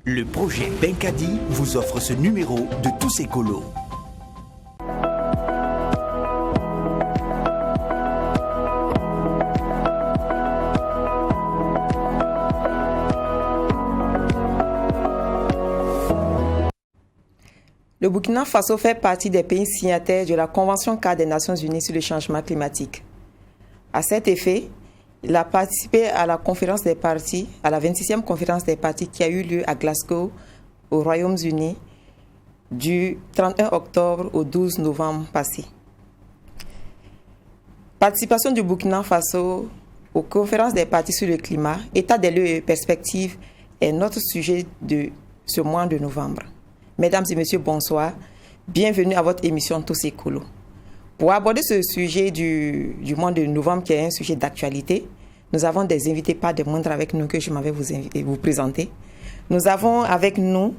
Le projet Benkadi vous offre ce numéro de Tous Écolos. Le Burkina Faso fait partie des pays signataires de la Convention cadre des Nations Unies sur le changement climatique. À cet effet, il a participé à la conférence des parties, à la 26e conférence des parties qui a eu lieu à Glasgow, au Royaume-Uni, du 31 octobre au 12 novembre passé. Participation du Burkina Faso aux conférences des parties sur le climat, état des lieux et perspectives est notre sujet de ce mois de novembre. Mesdames et messieurs, bonsoir. Bienvenue à votre émission Tous Écolos. Pour aborder ce sujet du mois de novembre, qui est un sujet d'actualité, nous avons des invités, pas des moindres avec nous, que je m'avais vous présenter. Nous avons avec nous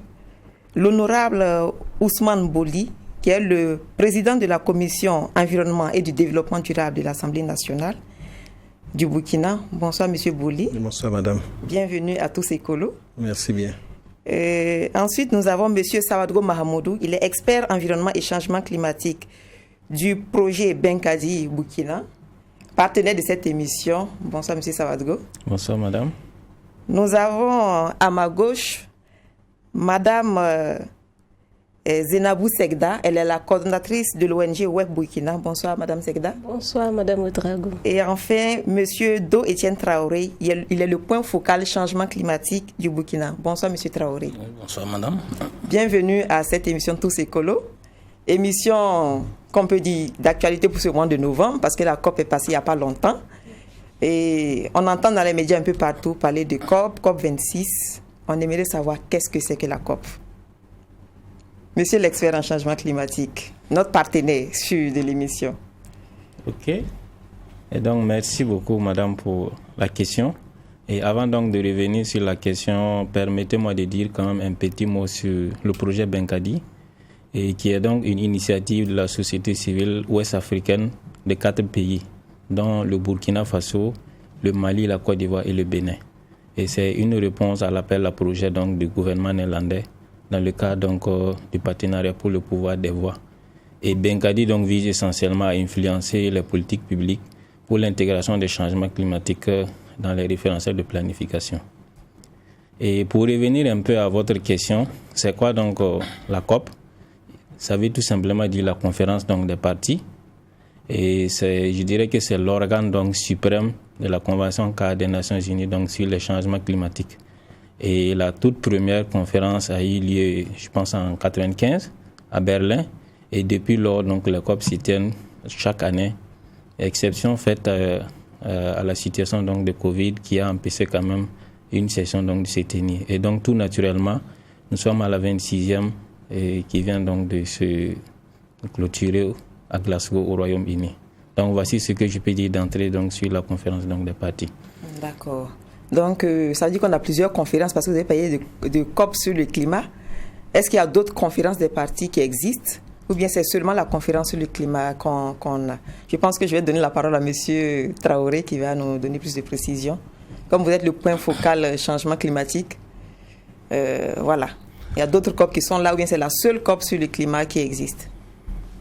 l'honorable Ousmane Boli, qui est le président de la Commission Environnement et du Développement durable de l'Assemblée nationale du Burkina. Bonsoir, monsieur Boli. Bonsoir, madame. Bienvenue à Tous Écolos. Merci bien. Ensuite, nous avons monsieur Sawadgo Mahamoudou. Il est expert environnement et changement climatique du projet Benkadi Burkina, partenaire de cette émission. Bonsoir, monsieur Sawadgo. Bonsoir, madame. Nous avons à ma gauche madame Zenabou Segda. Elle est la coordonnatrice de l'ONG Web Burkina. Bonsoir, madame Segda. Bonsoir, madame Ouedraogo. Et enfin, monsieur Do Etienne Traoré. Il est le point focal changement climatique du Burkina. Bonsoir, monsieur Traoré. Bonsoir, madame. Bienvenue à cette émission Tous Écolos. Émission qu'on peut dire d'actualité pour ce mois de novembre, parce que la COP est passée il n'y a pas longtemps. Et on entend dans les médias un peu partout parler de COP 26. On aimerait savoir qu'est-ce que c'est que la COP. Monsieur l'expert en changement climatique, notre partenaire de l'émission. OK. Et donc, merci beaucoup, madame, pour la question. Et avant donc de revenir sur la question, permettez-moi de dire quand même un petit mot sur le projet Benkadi, et qui est donc une initiative de la société civile ouest-africaine de 4 pays, dont le Burkina Faso, le Mali, la Côte d'Ivoire et le Bénin. Et c'est une réponse à l'appel à projet donc, du gouvernement néerlandais dans le cadre donc, du partenariat pour le pouvoir des voix. Et Benkadi donc, vise essentiellement à influencer les politiques publiques pour l'intégration des changements climatiques dans les référentiels de planification. Et pour revenir un peu à votre question, c'est quoi donc la COP? Ça veut tout simplement dire la conférence donc, des parties. Et je dirais que c'est l'organe donc, suprême de la Convention cadre des Nations Unies donc, sur les changements climatiques. Et la toute première conférence a eu lieu, je pense, en 1995 à Berlin. Et depuis lors, donc, les COP s'y tiennent chaque année, exception faite à la situation donc, de Covid qui a empêché quand même une session donc, de se tenir. Et donc, tout naturellement, nous sommes à la 26e et qui vient donc de se clôturer à Glasgow au Royaume-Uni. Donc voici ce que je peux dire d'entrée donc, sur la conférence donc, des parties. D'accord. Donc ça veut dire qu'on a plusieurs conférences parce que vous avez parlé de COP sur le climat. Est-ce qu'il y a d'autres conférences des parties qui existent ou bien c'est seulement la conférence sur le climat qu'on a? Je pense que je vais donner la parole à monsieur Traoré qui va nous donner plus de précisions. Comme vous êtes le point focal changement climatique, voilà. Il y a d'autres COP qui sont là ou bien c'est la seule COP sur le climat qui existe?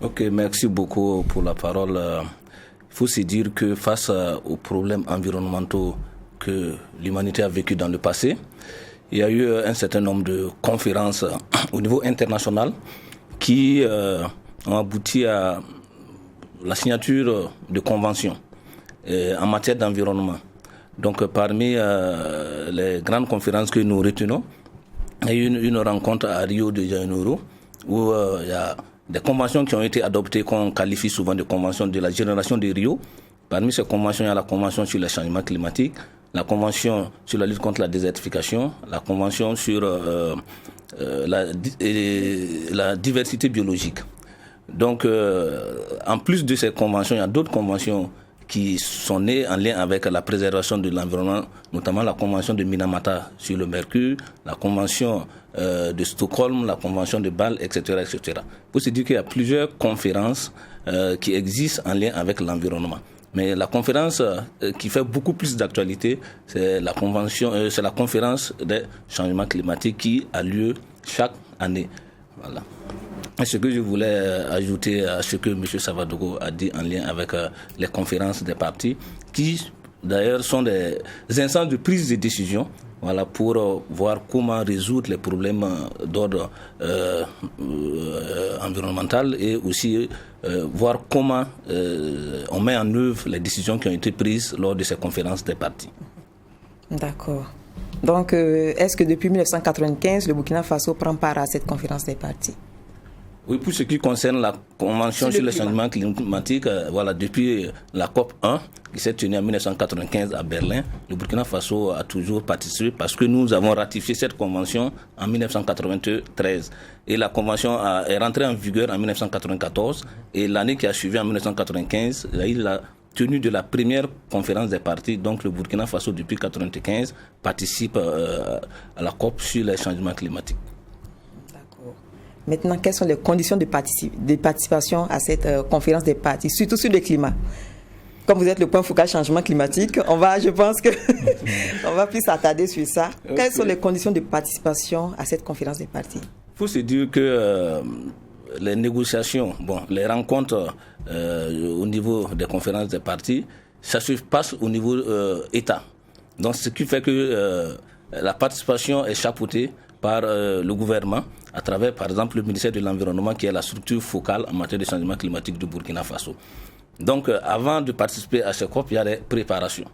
Ok, merci beaucoup pour la parole. Il faut se dire que face aux problèmes environnementaux que l'humanité a vécu dans le passé, il y a eu un certain nombre de conférences au niveau international qui ont abouti à la signature de conventions en matière d'environnement. Donc parmi les grandes conférences que nous retenons, il y a eu une rencontre à Rio de Janeiro où il y a des conventions qui ont été adoptées qu'on qualifie souvent de conventions de la génération de Rio. Parmi ces conventions, il y a la convention sur le changement climatique, la convention sur la lutte contre la désertification, la convention sur la diversité biologique. Donc, en plus de ces conventions, il y a d'autres conventions qui sont nées en lien avec la préservation de l'environnement, notamment la convention de Minamata sur le mercure, la convention de Stockholm, la convention de Bâle, etc., etc. Pour se dire qu'il y a plusieurs conférences qui existent en lien avec l'environnement. Mais la conférence qui fait beaucoup plus d'actualité, c'est la conférence des changements climatiques qui a lieu chaque année. Voilà. Et ce que je voulais ajouter à ce que M. Savadogo a dit en lien avec les conférences des partis, qui d'ailleurs sont des instances de prise de décision, voilà, pour voir comment résoudre les problèmes d'ordre environnemental et aussi voir comment on met en œuvre les décisions qui ont été prises lors de ces conférences des partis. D'accord. Donc, est-ce que depuis 1995, le Burkina Faso prend part à cette conférence des partis? Oui, pour ce qui concerne la Convention sur le changement climatique, voilà, depuis la COP 1, qui s'est tenue en 1995 à Berlin, le Burkina Faso a toujours participé parce que nous avons ratifié cette convention en 1993. Et la convention est rentrée en vigueur en 1994. Et l'année qui a suivi, en 1995, il y a eu la tenue de la première conférence des partis. Donc le Burkina Faso, depuis 1995, participe à la COP sur les changements climatiques. Maintenant, quelles sont les conditions de participation à cette conférence des partis, surtout sur le climat? Comme vous êtes le point focal changement climatique, je pense que on va plus s'attarder sur ça. Okay. Quelles sont les conditions de participation à cette conférence des partis? Il faut se dire que les négociations, les rencontres au niveau des conférences des partis, ça se passe au niveau État. Donc, ce qui fait que la participation est chapeautée par le gouvernement, à travers, par exemple, le ministère de l'Environnement, qui est la structure focale en matière de changement climatique du Burkina Faso. Donc, avant de participer à ce COP, il y a des préparations,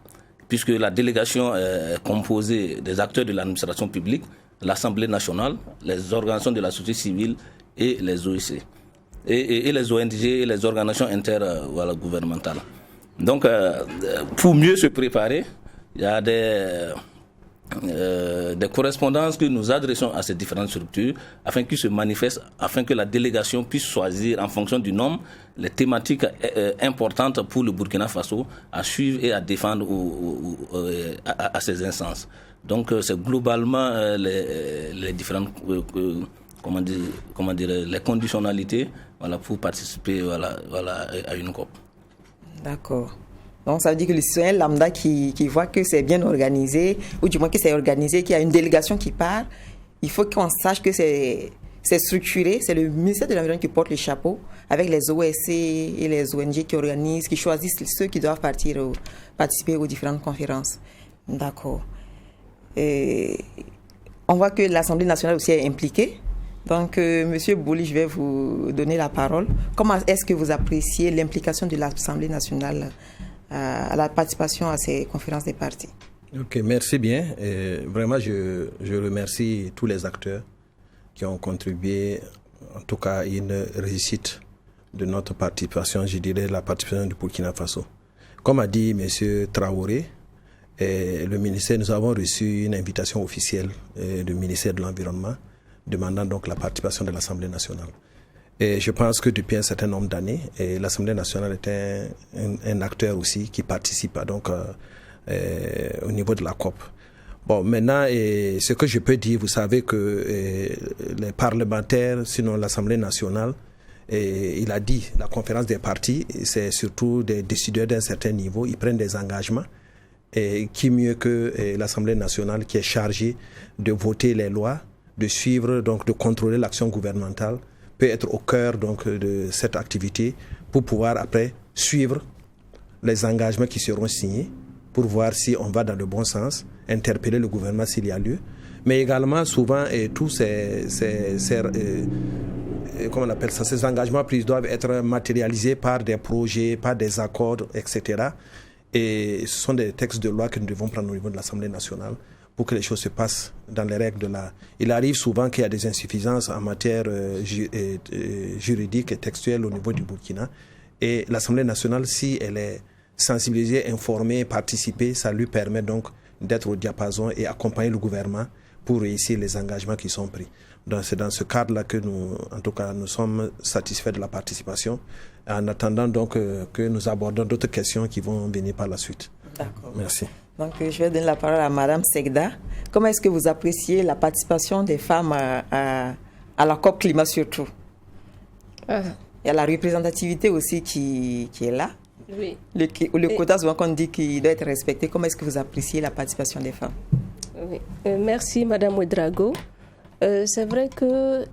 puisque la délégation est composée des acteurs de l'administration publique, l'Assemblée nationale, les organisations de la société civile et les OEC, et les ONG et les organisations intergouvernementales. Donc, pour mieux se préparer, il y a des correspondances que nous adressons à ces différentes structures afin qu'ils se manifestent, afin que la délégation puisse choisir en fonction du nombre les thématiques importantes pour le Burkina Faso à suivre et à défendre à ces instances. Donc c'est globalement les différentes les conditionnalités, voilà, pour participer à une COP. D'accord. Donc, ça veut dire que le citoyen lambda qui voit que c'est bien organisé, ou du moins que c'est organisé, qu'il y a une délégation qui part, il faut qu'on sache que c'est structuré. C'est le ministère de l'Environnement qui porte le chapeau, avec les OSC et les ONG qui organisent, qui choisissent ceux qui doivent participer aux différentes conférences. D'accord. Et on voit que l'Assemblée nationale aussi est impliquée. Donc, Monsieur Bouli, je vais vous donner la parole. Comment est-ce que vous appréciez l'implication de l'Assemblée nationale à la participation à ces conférences des partis? Ok, merci bien. Vraiment, je remercie tous les acteurs qui ont contribué, en tout cas, à une réussite de notre participation, je dirais la participation du Burkina Faso. Comme a dit M. Traoré, le ministère, nous avons reçu une invitation officielle du ministère de l'Environnement demandant donc la participation de l'Assemblée nationale. Et je pense que depuis un certain nombre d'années, l'Assemblée nationale est un acteur aussi qui participe donc au niveau de la COP. Bon, maintenant, ce que je peux dire, vous savez que les parlementaires, sinon l'Assemblée nationale, il a dit, la conférence des partis, c'est surtout des décideurs d'un certain niveau, ils prennent des engagements. Et qui mieux que l'Assemblée nationale qui est chargée de voter les lois, de suivre, donc de contrôler l'action gouvernementale, peut être au cœur donc de cette activité pour pouvoir après suivre les engagements qui seront signés pour voir si on va dans le bon sens, interpeller le gouvernement s'il y a lieu, mais également souvent tous comment on appelle ça, ces engagements pris doivent être matérialisés par des projets, par des accords, etc. Et ce sont des textes de loi que nous devons prendre au niveau de l'Assemblée nationale pour que les choses se passent dans les règles de l'art. Il arrive souvent qu'il y a des insuffisances en matière juridique et textuelle au niveau du Burkina. Et l'Assemblée nationale, si elle est sensibilisée, informée, participée, ça lui permet donc d'être au diapason et accompagner le gouvernement pour réussir les engagements qui sont pris. Donc c'est dans ce cadre-là que nous, en tout cas, nous sommes satisfaits de la participation, en attendant donc que nous abordons d'autres questions qui vont venir par la suite. D'accord. Merci. Donc, je vais donner la parole à Madame Segda. Comment est-ce que vous appréciez la participation des femmes à la COP climat surtout? Il y a la représentativité aussi qui est là. Oui. Le quota, souvent qu'on dit qu'il doit être respecté. Comment est-ce que vous appréciez la participation des femmes? Oui. Merci, Madame Ouedraogo. C'est vrai que,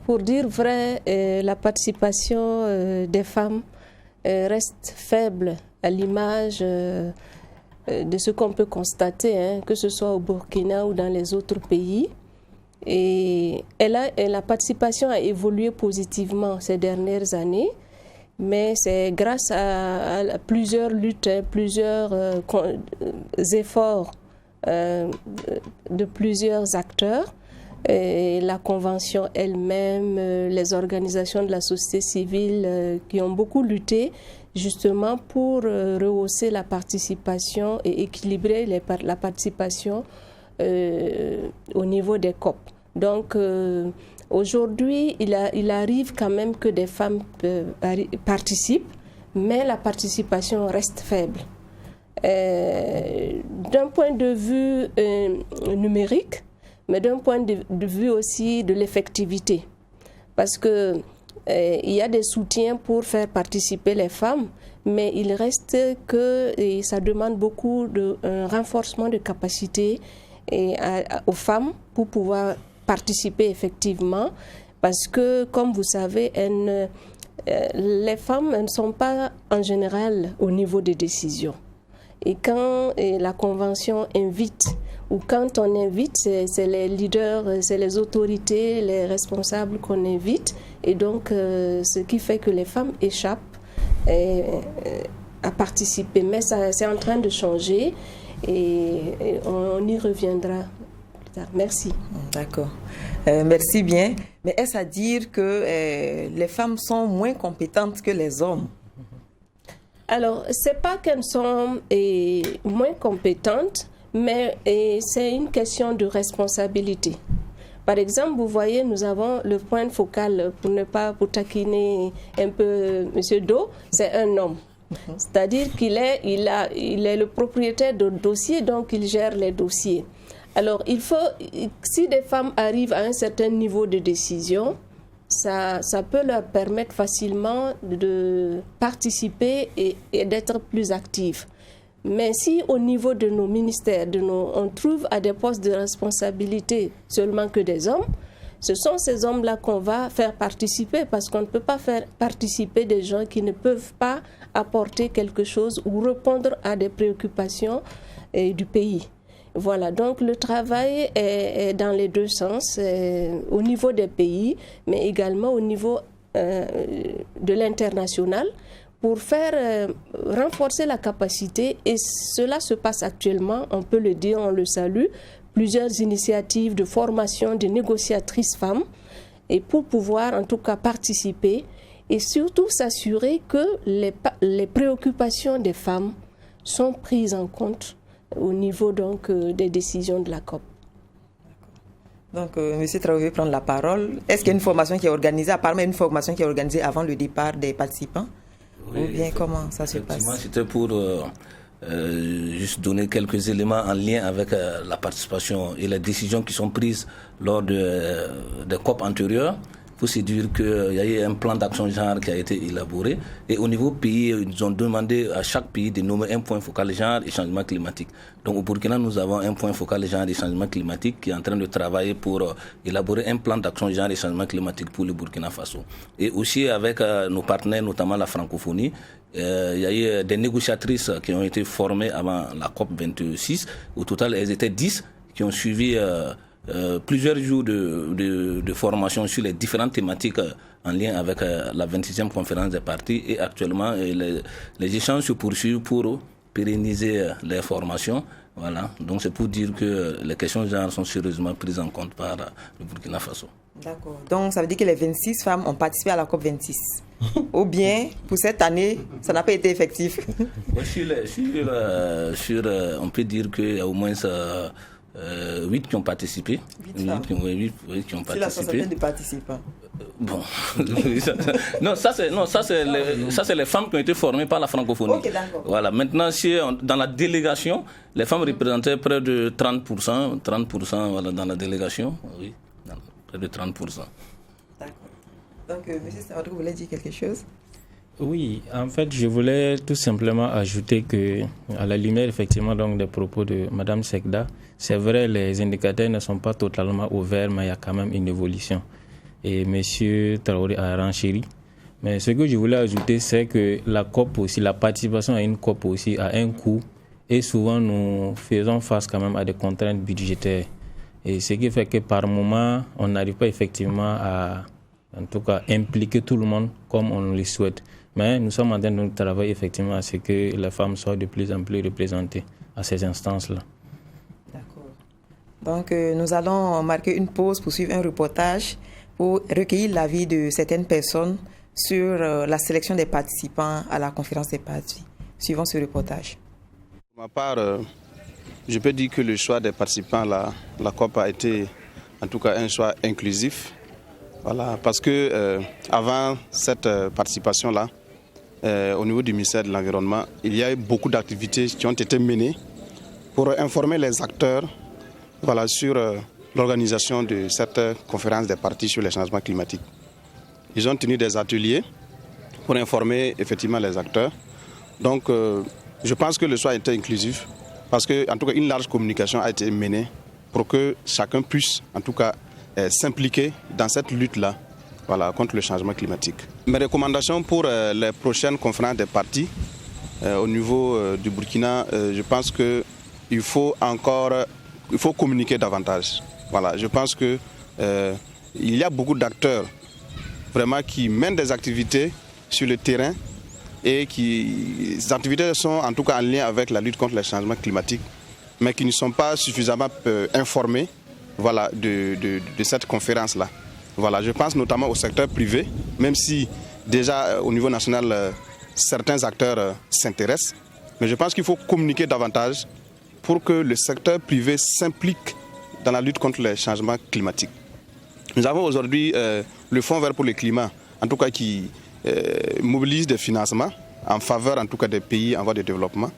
pour dire vrai, la participation des femmes reste faible à l'image de ce qu'on peut constater, que ce soit au Burkina ou dans les autres pays. Et la participation a évolué positivement ces dernières années, mais c'est grâce à plusieurs luttes, plusieurs efforts de plusieurs acteurs. Et la Convention elle-même, les organisations de la société civile qui ont beaucoup lutté justement pour rehausser la participation et équilibrer la participation au niveau des COP. Donc aujourd'hui, il arrive quand même que des femmes participent, mais la participation reste faible. D'un point de vue numérique, mais d'un point de vue aussi de l'effectivité. Parce que il y a des soutiens pour faire participer les femmes, mais il reste que ça demande beaucoup de renforcement de capacité aux femmes pour pouvoir participer effectivement. Parce que, comme vous savez, les femmes ne sont pas en général au niveau des décisions. Et quand la Convention invite, ou quand on invite, c'est les leaders, c'est les autorités, les responsables qu'on invite. Et donc, ce qui fait que les femmes échappent à participer. Mais ça, c'est en train de changer et on y reviendra plus tard. Merci. D'accord. Merci bien. Mais est-ce à dire que les femmes sont moins compétentes que les hommes? Alors, c'est pas qu'elles sont moins compétentes, mais c'est une question de responsabilité. Par exemple, vous voyez, nous avons le point focal, pour taquiner un peu M. Do, c'est un homme. C'est-à-dire qu'il est le propriétaire de dossier, donc il gère les dossiers. Alors, si des femmes arrivent à un certain niveau de décision, ça peut leur permettre facilement de participer et d'être plus actives. Mais si au niveau de nos ministères, on trouve à des postes de responsabilité seulement que des hommes, ce sont ces hommes-là qu'on va faire participer parce qu'on ne peut pas faire participer des gens qui ne peuvent pas apporter quelque chose ou répondre à des préoccupations du pays. Voilà, donc le travail est dans les deux sens, au niveau des pays, mais également au niveau de l'international, pour faire renforcer la capacité, et cela se passe actuellement, on peut le dire, on le salue, plusieurs initiatives de formation de négociatrices femmes, et pour pouvoir en tout cas participer, et surtout s'assurer que les préoccupations des femmes sont prises en compte au niveau donc des décisions de la COP. Donc, M. Traoré prend la parole. Est-ce qu'il y a une formation qui est organisée, apparemment une formation qui est organisée avant le départ des participants? Oui, ou bien comment ça se passe? C'était pour juste donner quelques éléments en lien avec la participation et les décisions qui sont prises lors des COP antérieures. Il faut se dire qu'il y a eu un plan d'action genre qui a été élaboré et au niveau pays, ils ont demandé à chaque pays de nommer un point focal genre et changement climatique. Donc au Burkina, nous avons un point focal genre et changement climatique qui est en train de travailler pour élaborer un plan d'action genre et changement climatique pour le Burkina Faso. Et aussi avec nos partenaires, notamment la francophonie, il y a eu des négociatrices qui ont été formées avant la COP 26. Au total, elles étaient 10 qui ont suivi plusieurs jours de formation sur les différentes thématiques en lien avec la 26e conférence des partis et actuellement les échanges se poursuivent pour pérenniser les formations. Voilà, donc c'est pour dire que les questions de genre sont sérieusement prises en compte par le Burkina Faso. D'accord, donc ça veut dire que les 26 femmes ont participé à la COP 26 ou bien pour cette année ça n'a pas été effectif? On peut dire qu'il y a au moins 8 qui ont participé. 8 femmes. 8 qui ont participé. C'est la soixantaine de participants. Bon. ça c'est les femmes qui ont été formées par la francophonie. Ok, d'accord. Voilà. Maintenant, dans la délégation, les femmes représentaient près de 30%, voilà, dans la délégation. Oui, près de 30%. D'accord. Donc, M. Samadou, vous voulez dire quelque chose? Oui, en fait, je voulais tout simplement ajouter que, à la lumière effectivement donc des propos de Madame Sekda, c'est vrai, les indicateurs ne sont pas totalement ouverts, mais il y a quand même une évolution. Et Monsieur Traoré a renchéri. Mais ce que je voulais ajouter, c'est que la COP aussi, la participation à une COP aussi a un coût, et souvent nous faisons face quand même à des contraintes budgétaires. Et ce qui fait que par moment, on n'arrive pas effectivement à, en tout cas, impliquer tout le monde comme on le souhaite. Mais nous sommes en train de travailler effectivement à ce que les femmes soient de plus en plus représentées à ces instances-là. D'accord. Donc, nous allons marquer une pause pour suivre un reportage pour recueillir l'avis de certaines personnes sur la sélection des participants à la conférence des partis. Suivons ce reportage. Pour ma part, je peux dire que le choix des participants à la COP a été en tout cas un choix inclusif. Voilà, parce que avant cette participation-là, au niveau du ministère de l'Environnement, il y a eu beaucoup d'activités qui ont été menées pour informer les acteurs sur l'organisation de cette conférence des partis sur les changements climatiques. Ils ont tenu des ateliers pour informer effectivement les acteurs. Donc je pense que le choix a été inclusif parce que en tout cas une large communication a été menée pour que chacun puisse en tout cas s'impliquer dans cette lutte-là contre le changement climatique. Mes recommandations pour les prochaines conférences des partis au niveau du Burkina, je pense qu'il faut communiquer davantage. Voilà, je pense qu'il y a beaucoup d'acteurs vraiment qui mènent des activités sur le terrain et ces activités sont en tout cas en lien avec la lutte contre le changement climatique, mais qui ne sont pas suffisamment informés de cette conférence-là. Voilà, je pense notamment au secteur privé, même si déjà au niveau national, certains acteurs s'intéressent. Mais je pense qu'il faut communiquer davantage pour que le secteur privé s'implique dans la lutte contre les changements climatiques. Nous avons aujourd'hui le Fonds vert pour le climat, en tout cas qui mobilise des financements en faveur en tout cas des pays en voie de développement.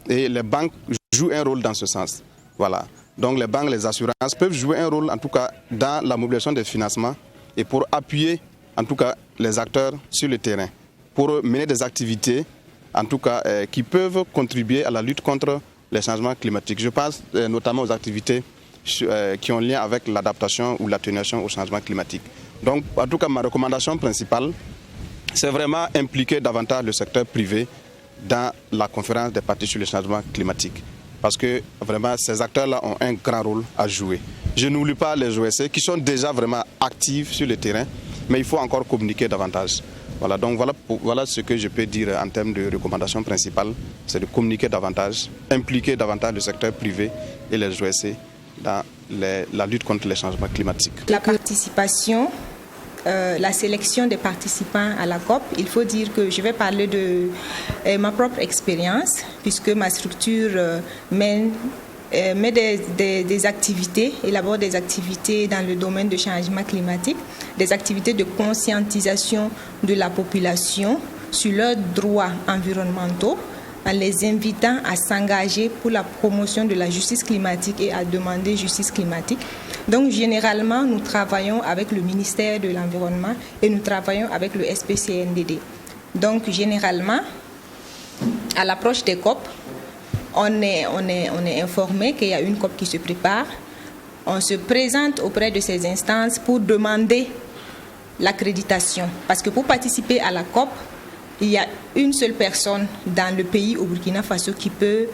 Et les banques jouent un rôle dans ce sens. Voilà. Donc les banques, les assurances peuvent jouer un rôle en tout cas dans la mobilisation des financements et pour appuyer en tout cas les acteurs sur le terrain, pour mener des activités en tout cas qui peuvent contribuer à la lutte contre les changements climatiques. Je pense notamment aux activités qui ont lien avec l'adaptation ou l'atténuation au changement climatique. Donc en tout cas ma recommandation principale, c'est vraiment impliquer davantage le secteur privé dans la conférence des partis sur le changement climatique. Parce que vraiment, ces acteurs-là ont un grand rôle à jouer. Je n'oublie pas les OSC qui sont déjà vraiment actifs sur le terrain, mais il faut encore communiquer davantage. Voilà, donc voilà ce que je peux dire en termes de recommandations principales, c'est de communiquer davantage, impliquer davantage le secteur privé et les OSC dans la lutte contre les changements climatiques. La participation, la sélection des participants à la COP, il faut dire que je vais parler de ma propre expérience, puisque ma structure met des activités, élabore des activités dans le domaine du changement climatique, des activités de conscientisation de la population sur leurs droits environnementaux, en les invitant à s'engager pour la promotion de la justice climatique et à demander justice climatique. Donc généralement, nous travaillons avec le ministère de l'Environnement et nous travaillons avec le SPCNDD. Donc généralement, à l'approche des COP, on est informé qu'il y a une COP qui se prépare. On se présente auprès de ces instances pour demander l'accréditation. Parce que pour participer à la COP, il y a une seule personne dans le pays, au Burkina Faso, qui peut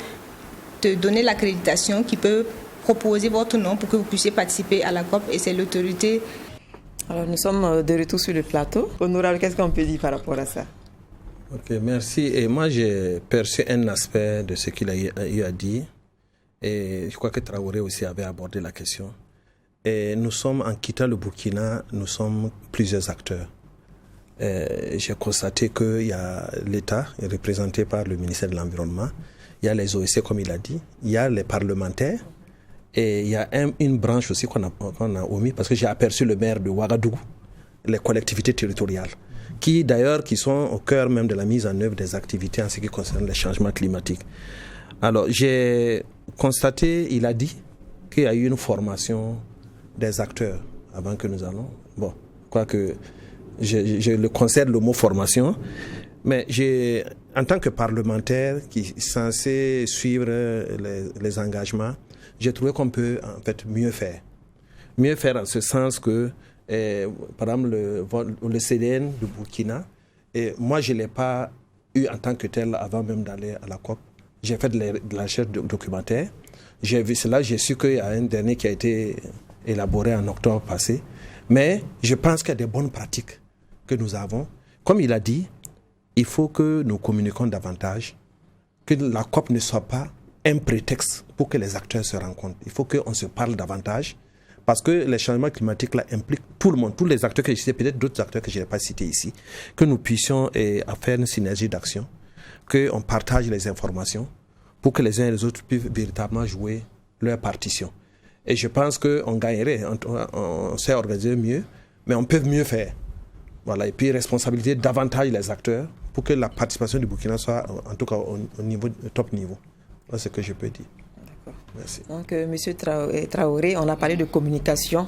te donner l'accréditation, qui peut proposer votre nom pour que vous puissiez participer à la COP, et c'est l'autorité. Alors nous sommes de retour sur le plateau. Honorable, qu'est-ce qu'on peut dire par rapport à ça? Ok, merci. Et moi, j'ai perçu un aspect de ce qu'il a eu à dire. Et je crois que Traoré aussi avait abordé la question. Et nous sommes, en quittant le Burkina, nous sommes plusieurs acteurs. J'ai constaté qu'il y a l'État, représenté par le ministère de l'Environnement, il y a les OSC, comme il a dit, il y a les parlementaires, et il y a une branche aussi qu'on a omis, parce que j'ai aperçu le maire de Ouagadougou, les collectivités territoriales, qui sont au cœur même de la mise en œuvre des activités en ce qui concerne les changements climatiques. Alors, j'ai constaté, il a dit qu'il y a eu une formation des acteurs avant que nous allons. Bon, quoique je le concerne le mot formation, Mais en tant que parlementaire qui est censé suivre les engagements, j'ai trouvé qu'on peut en fait mieux faire. Mieux faire en ce sens que, par exemple, le CDN du Burkina, moi je ne l'ai pas eu en tant que tel avant même d'aller à la COP. J'ai fait de la recherche documentaire. J'ai vu cela, j'ai su qu'il y a un dernier qui a été élaboré en octobre passé. Mais je pense qu'il y a des bonnes pratiques que nous avons. Comme il a dit, il faut que nous communiquions davantage, que la COP ne soit pas un prétexte pour que les acteurs se rencontrent. Il faut qu'on se parle davantage, parce que les changements climatiques là, impliquent tout le monde, tous les acteurs que j'ai cités, peut-être d'autres acteurs que je n'ai pas cités ici, que nous puissions faire une synergie d'action, qu'on partage les informations pour que les uns et les autres puissent véritablement jouer leur partition. Et je pense qu'on gagnerait, on sait organiser mieux, mais on peut mieux faire. Voilà, et puis responsabiliser davantage les acteurs pour que la participation du Burkina soit en tout cas au top niveau. C'est ce que je peux dire. D'accord. Merci. Donc, M. Traoré, on a parlé de communication.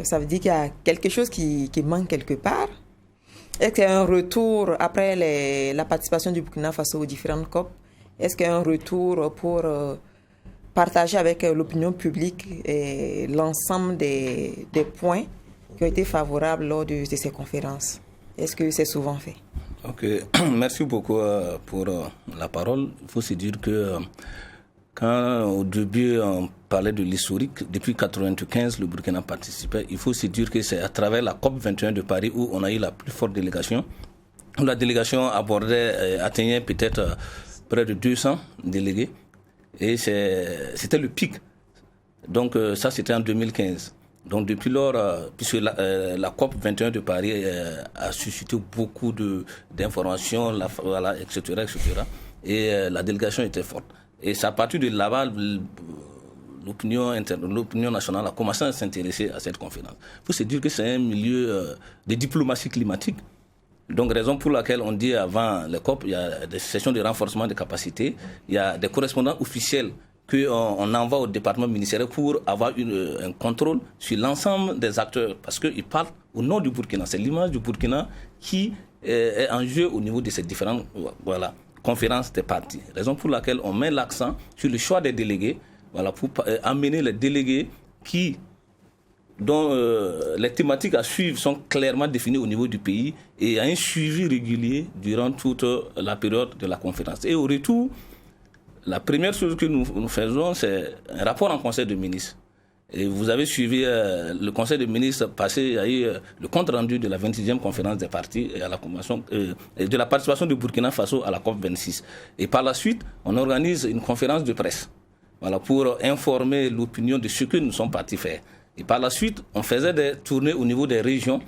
Ça veut dire qu'il y a quelque chose qui manque quelque part. Est-ce qu'il y a un retour après la participation du Burkina Faso aux différentes COP? Est-ce qu'il y a un retour pour partager avec l'opinion publique l'ensemble des points qui ont été favorables lors de ces conférences? Est-ce que c'est souvent fait? Ok, merci beaucoup pour la parole. Il faut se dire que quand au début on parlait de l'historique, depuis 1995 le Burkina participait, il faut se dire que c'est à travers la COP 21 de Paris où on a eu la plus forte délégation. La délégation atteignait peut-être près de 200 délégués et c'était le pic. Donc ça c'était en 2015. Donc depuis lors, puisque la COP 21 de Paris a suscité beaucoup d'informations, etc. Et la délégation était forte. Et c'est à partir de là-bas, l'opinion nationale a commencé à s'intéresser à cette conférence. Il faut se dire que c'est un milieu de diplomatie climatique. Donc, raison pour laquelle on dit avant les COP, il y a des sessions de renforcement des capacités, il y a des correspondants officiels qu'on envoie au département ministériel pour avoir un contrôle sur l'ensemble des acteurs, parce qu'ils parlent au nom du Burkina. C'est l'image du Burkina qui est en jeu au niveau de ces différentes conférences des partis. Raison pour laquelle on met l'accent sur le choix des délégués, pour amener les délégués dont les thématiques à suivre sont clairement définies au niveau du pays et il y a un suivi régulier durant toute la période de la conférence. Et au retour, la première chose que nous faisons, c'est un rapport en conseil de ministres. Et vous avez suivi le conseil de ministres passé, il y a eu le compte rendu de la 26e conférence des partis et à la convention, de la participation du Burkina Faso à la COP 26. Et par la suite, on organise une conférence de presse pour informer l'opinion de ce que nous sommes partis faire. Et par la suite, on faisait des tournées au niveau des régions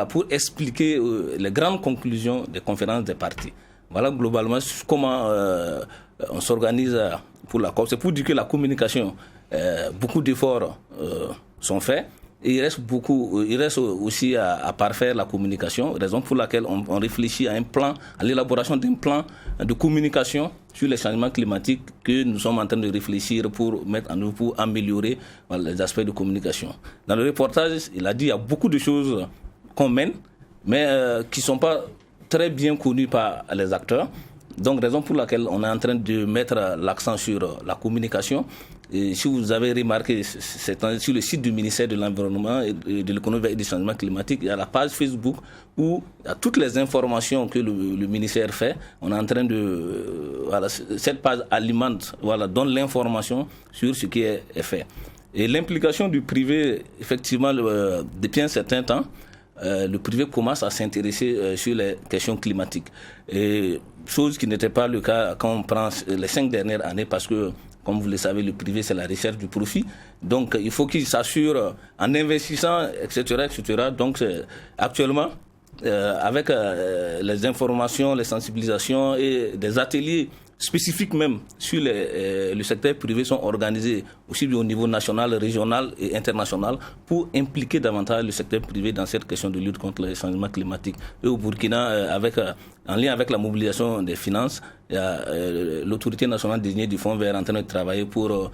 pour expliquer les grandes conclusions des conférences des partis. Voilà globalement comment on s'organise pour la COP. C'est pour dire que la communication, beaucoup d'efforts sont faits. Et il reste aussi à parfaire la communication, raison pour laquelle on réfléchit à un plan, à l'élaboration d'un plan de communication sur les changements climatiques que nous sommes en train de réfléchir pour mettre en œuvre, pour améliorer les aspects de communication. Dans le reportage, il a dit qu'il y a beaucoup de choses qu'on mène, mais qui ne sont pas très bien connues par les acteurs. Donc, raison pour laquelle on est en train de mettre l'accent sur la communication. Et si vous avez remarqué, c'est sur le site du ministère de l'Environnement et de l'Économie et du Changement climatique, il y a la page Facebook où il y a toutes les informations que le ministère fait. On est en train de... cette page alimente, donne l'information sur ce qui est fait. Et l'implication du privé, effectivement, depuis un certain temps, le privé commence à s'intéresser sur les questions climatiques. Et chose qui n'était pas le cas quand on prend les 5 dernières années, parce que, comme vous le savez, le privé, c'est la recherche du profit. Donc, il faut qu'il s'assure en investissant, etc. Donc, actuellement, avec les informations, les sensibilisations et des ateliers spécifiques même sur le secteur privé sont organisés aussi bien au niveau national, régional et international pour impliquer davantage le secteur privé dans cette question de lutte contre les changements climatiques. Et au Burkina, en lien avec la mobilisation des finances, il y a l'autorité nationale désignée du Fonds vert en train de travailler pour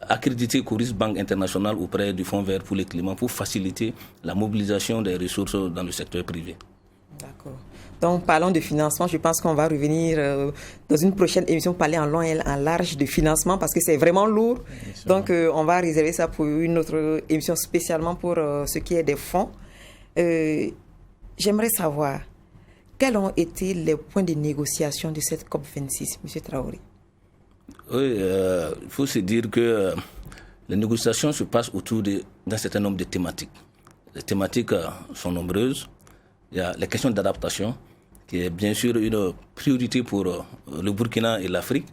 accréditer Coris Bank International auprès du Fonds vert pour le climat pour faciliter la mobilisation des ressources dans le secteur privé. D'accord. Donc, parlons de financement. Je pense qu'on va revenir dans une prochaine émission parler en long et en large de financement parce que c'est vraiment lourd. Donc, on va réserver ça pour une autre émission spécialement pour ce qui est des fonds. J'aimerais savoir quels ont été les points de négociation de cette COP26, M. Traoré? Oui, il faut se dire que les négociations se passent autour d'un certain nombre de thématiques. Les thématiques sont nombreuses. Il y a les questions d'adaptation, qui est bien sûr une priorité pour le Burkina et l'Afrique.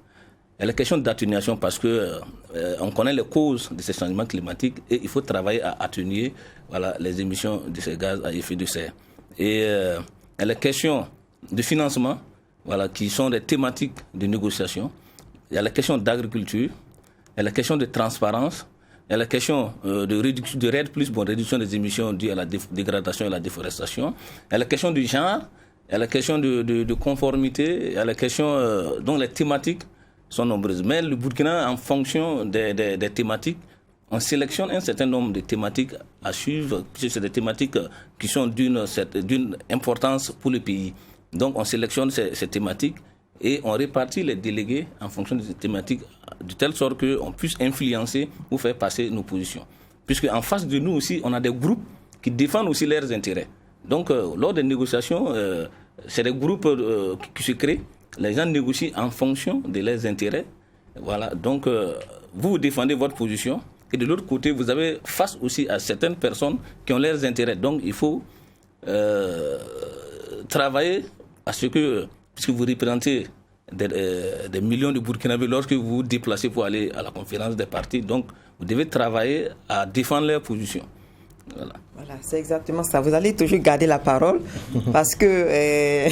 Il y a les questions d'atténuation parce que on connaît les causes de ces changements climatiques et il faut travailler à atténuer les émissions de ces gaz à effet de serre. Et il y a les questions de financement, qui sont des thématiques de négociation. Il y a la question d'agriculture, il y a la question de transparence, il y a la question de réduction des émissions dues à la dégradation et la déforestation, il y a la question du genre, il y a la question de conformité, il y a la question dont les thématiques sont nombreuses. Mais le Burkina, en fonction des thématiques, on sélectionne un certain nombre de thématiques à suivre, puisque c'est des thématiques qui sont d'une importance pour le pays. Donc on sélectionne ces thématiques et on répartit les délégués en fonction de ces thématiques de telle sorte qu'on puisse influencer ou faire passer nos positions. Puisque en face de nous aussi, on a des groupes qui défendent aussi leurs intérêts. Donc lors des négociations, c'est des groupes qui se créent. Les gens négocient en fonction de leurs intérêts. Voilà. Donc vous défendez votre position et de l'autre côté, vous avez face aussi à certaines personnes qui ont leurs intérêts. Donc il faut travailler à ce que, puisque vous représentez des millions de Burkinabés lorsque vous vous déplacez pour aller à la conférence des partis, donc vous devez travailler à défendre leur position. Voilà, c'est exactement ça. Vous allez toujours garder la parole parce que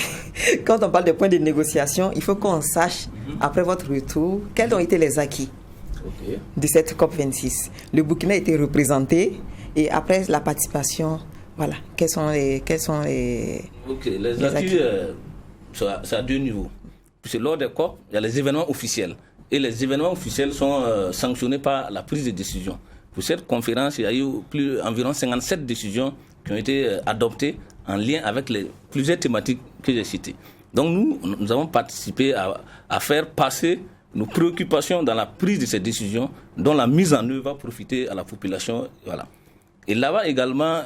quand on parle de points de négociation, il faut qu'on sache, après votre retour, quels ont été les acquis de cette COP26. Le Burkina a été représenté et après la participation, voilà, quels sont les les acquis, c'est à deux niveaux. Parce que lors des COP, il y a les événements officiels. Et les événements officiels sont sanctionnés par la prise de décision. Pour cette conférence, il y a eu environ 57 décisions qui ont été adoptées en lien avec plusieurs thématiques que j'ai citées. Donc nous avons participé à faire passer nos préoccupations dans la prise de ces décisions, dont la mise en œuvre va profiter à la population. Voilà. Et là-bas également,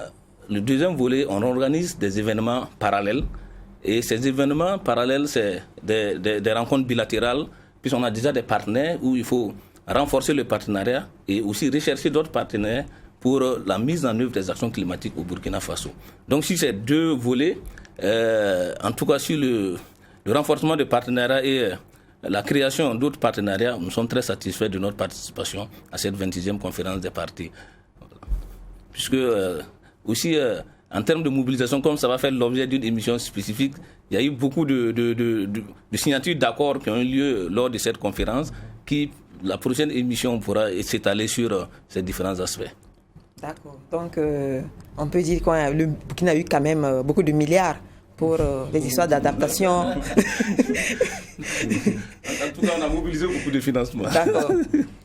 le deuxième volet, on organise des événements parallèles. Et ces événements parallèles, c'est des rencontres bilatérales, puisqu'on a déjà des partenaires où il faut renforcer le partenariat et aussi rechercher d'autres partenaires pour la mise en œuvre des actions climatiques au Burkina Faso. Donc sur ces deux volets, en tout cas sur le renforcement du partenariat et la création d'autres partenariats, nous sommes très satisfaits de notre participation à cette 26e conférence des partis. Puisque aussi, en termes de mobilisation, comme ça va faire l'objet d'une émission spécifique, il y a eu beaucoup de signatures d'accords qui ont eu lieu lors de cette conférence la prochaine émission pourra s'étaler sur ces différents aspects. D'accord. Donc, on peut dire que le Burkina a eu quand même beaucoup de milliards pour les histoires d'adaptation. En tout cas, on a mobilisé beaucoup de financements. D'accord.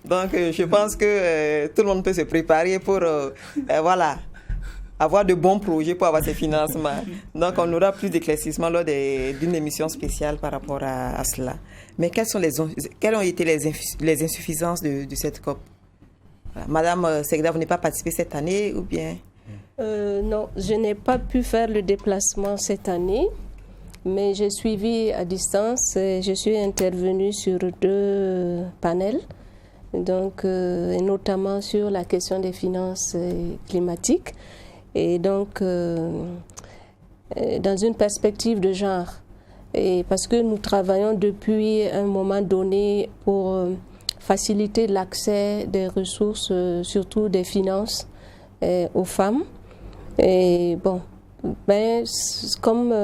Donc, je pense que tout le monde peut se préparer pour avoir de bons projets pour avoir ces financements. Donc, on aura plus d'éclaircissements lors d'une émission spéciale par rapport à cela. Mais quelles ont été les insuffisances de cette COP? Madame Segda, vous n'avez pas participé cette année ou bien? Non, je n'ai pas pu faire le déplacement cette année, mais j'ai suivi à distance. Je suis intervenue sur 2 panels, donc, et notamment sur la question des finances climatiques. Et donc, dans une perspective de genre, et parce que nous travaillons depuis un moment donné pour faciliter l'accès des ressources, surtout des finances, aux femmes. Et bon, comme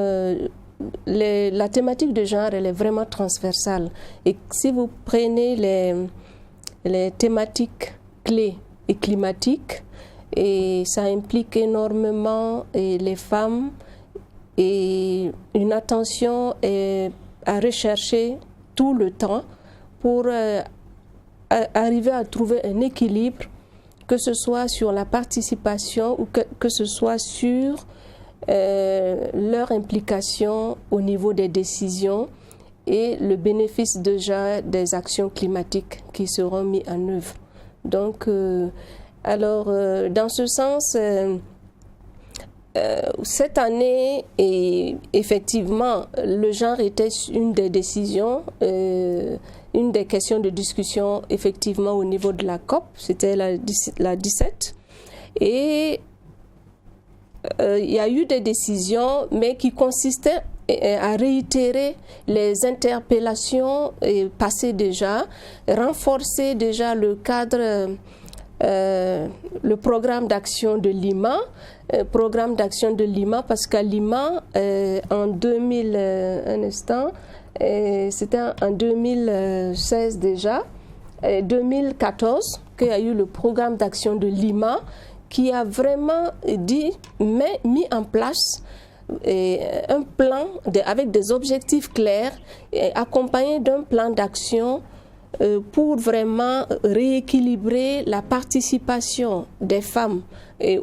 la thématique de genre, elle est vraiment transversale. Et si vous prenez les thématiques clés et climatiques, et ça implique énormément les femmes et une attention à rechercher tout le temps pour arriver à trouver un équilibre, que ce soit sur la participation ou que ce soit sur leur implication au niveau des décisions et le bénéfice déjà des actions climatiques qui seront mises en œuvre. Donc, dans ce sens, cette année, effectivement, le genre était une des décisions, une des questions de discussion, effectivement, au niveau de la COP, c'était la 17. Et il y a eu des décisions, mais qui consistaient à réitérer les interpellations passées déjà, renforcer déjà le cadre, le programme d'action de Lima, parce qu'à Lima, en 2000, c'était en 2016 déjà, 2014, qu'il y a eu le programme d'action de Lima qui a vraiment mis en place un plan avec des objectifs clairs, accompagné d'un plan d'action pour vraiment rééquilibrer la participation des femmes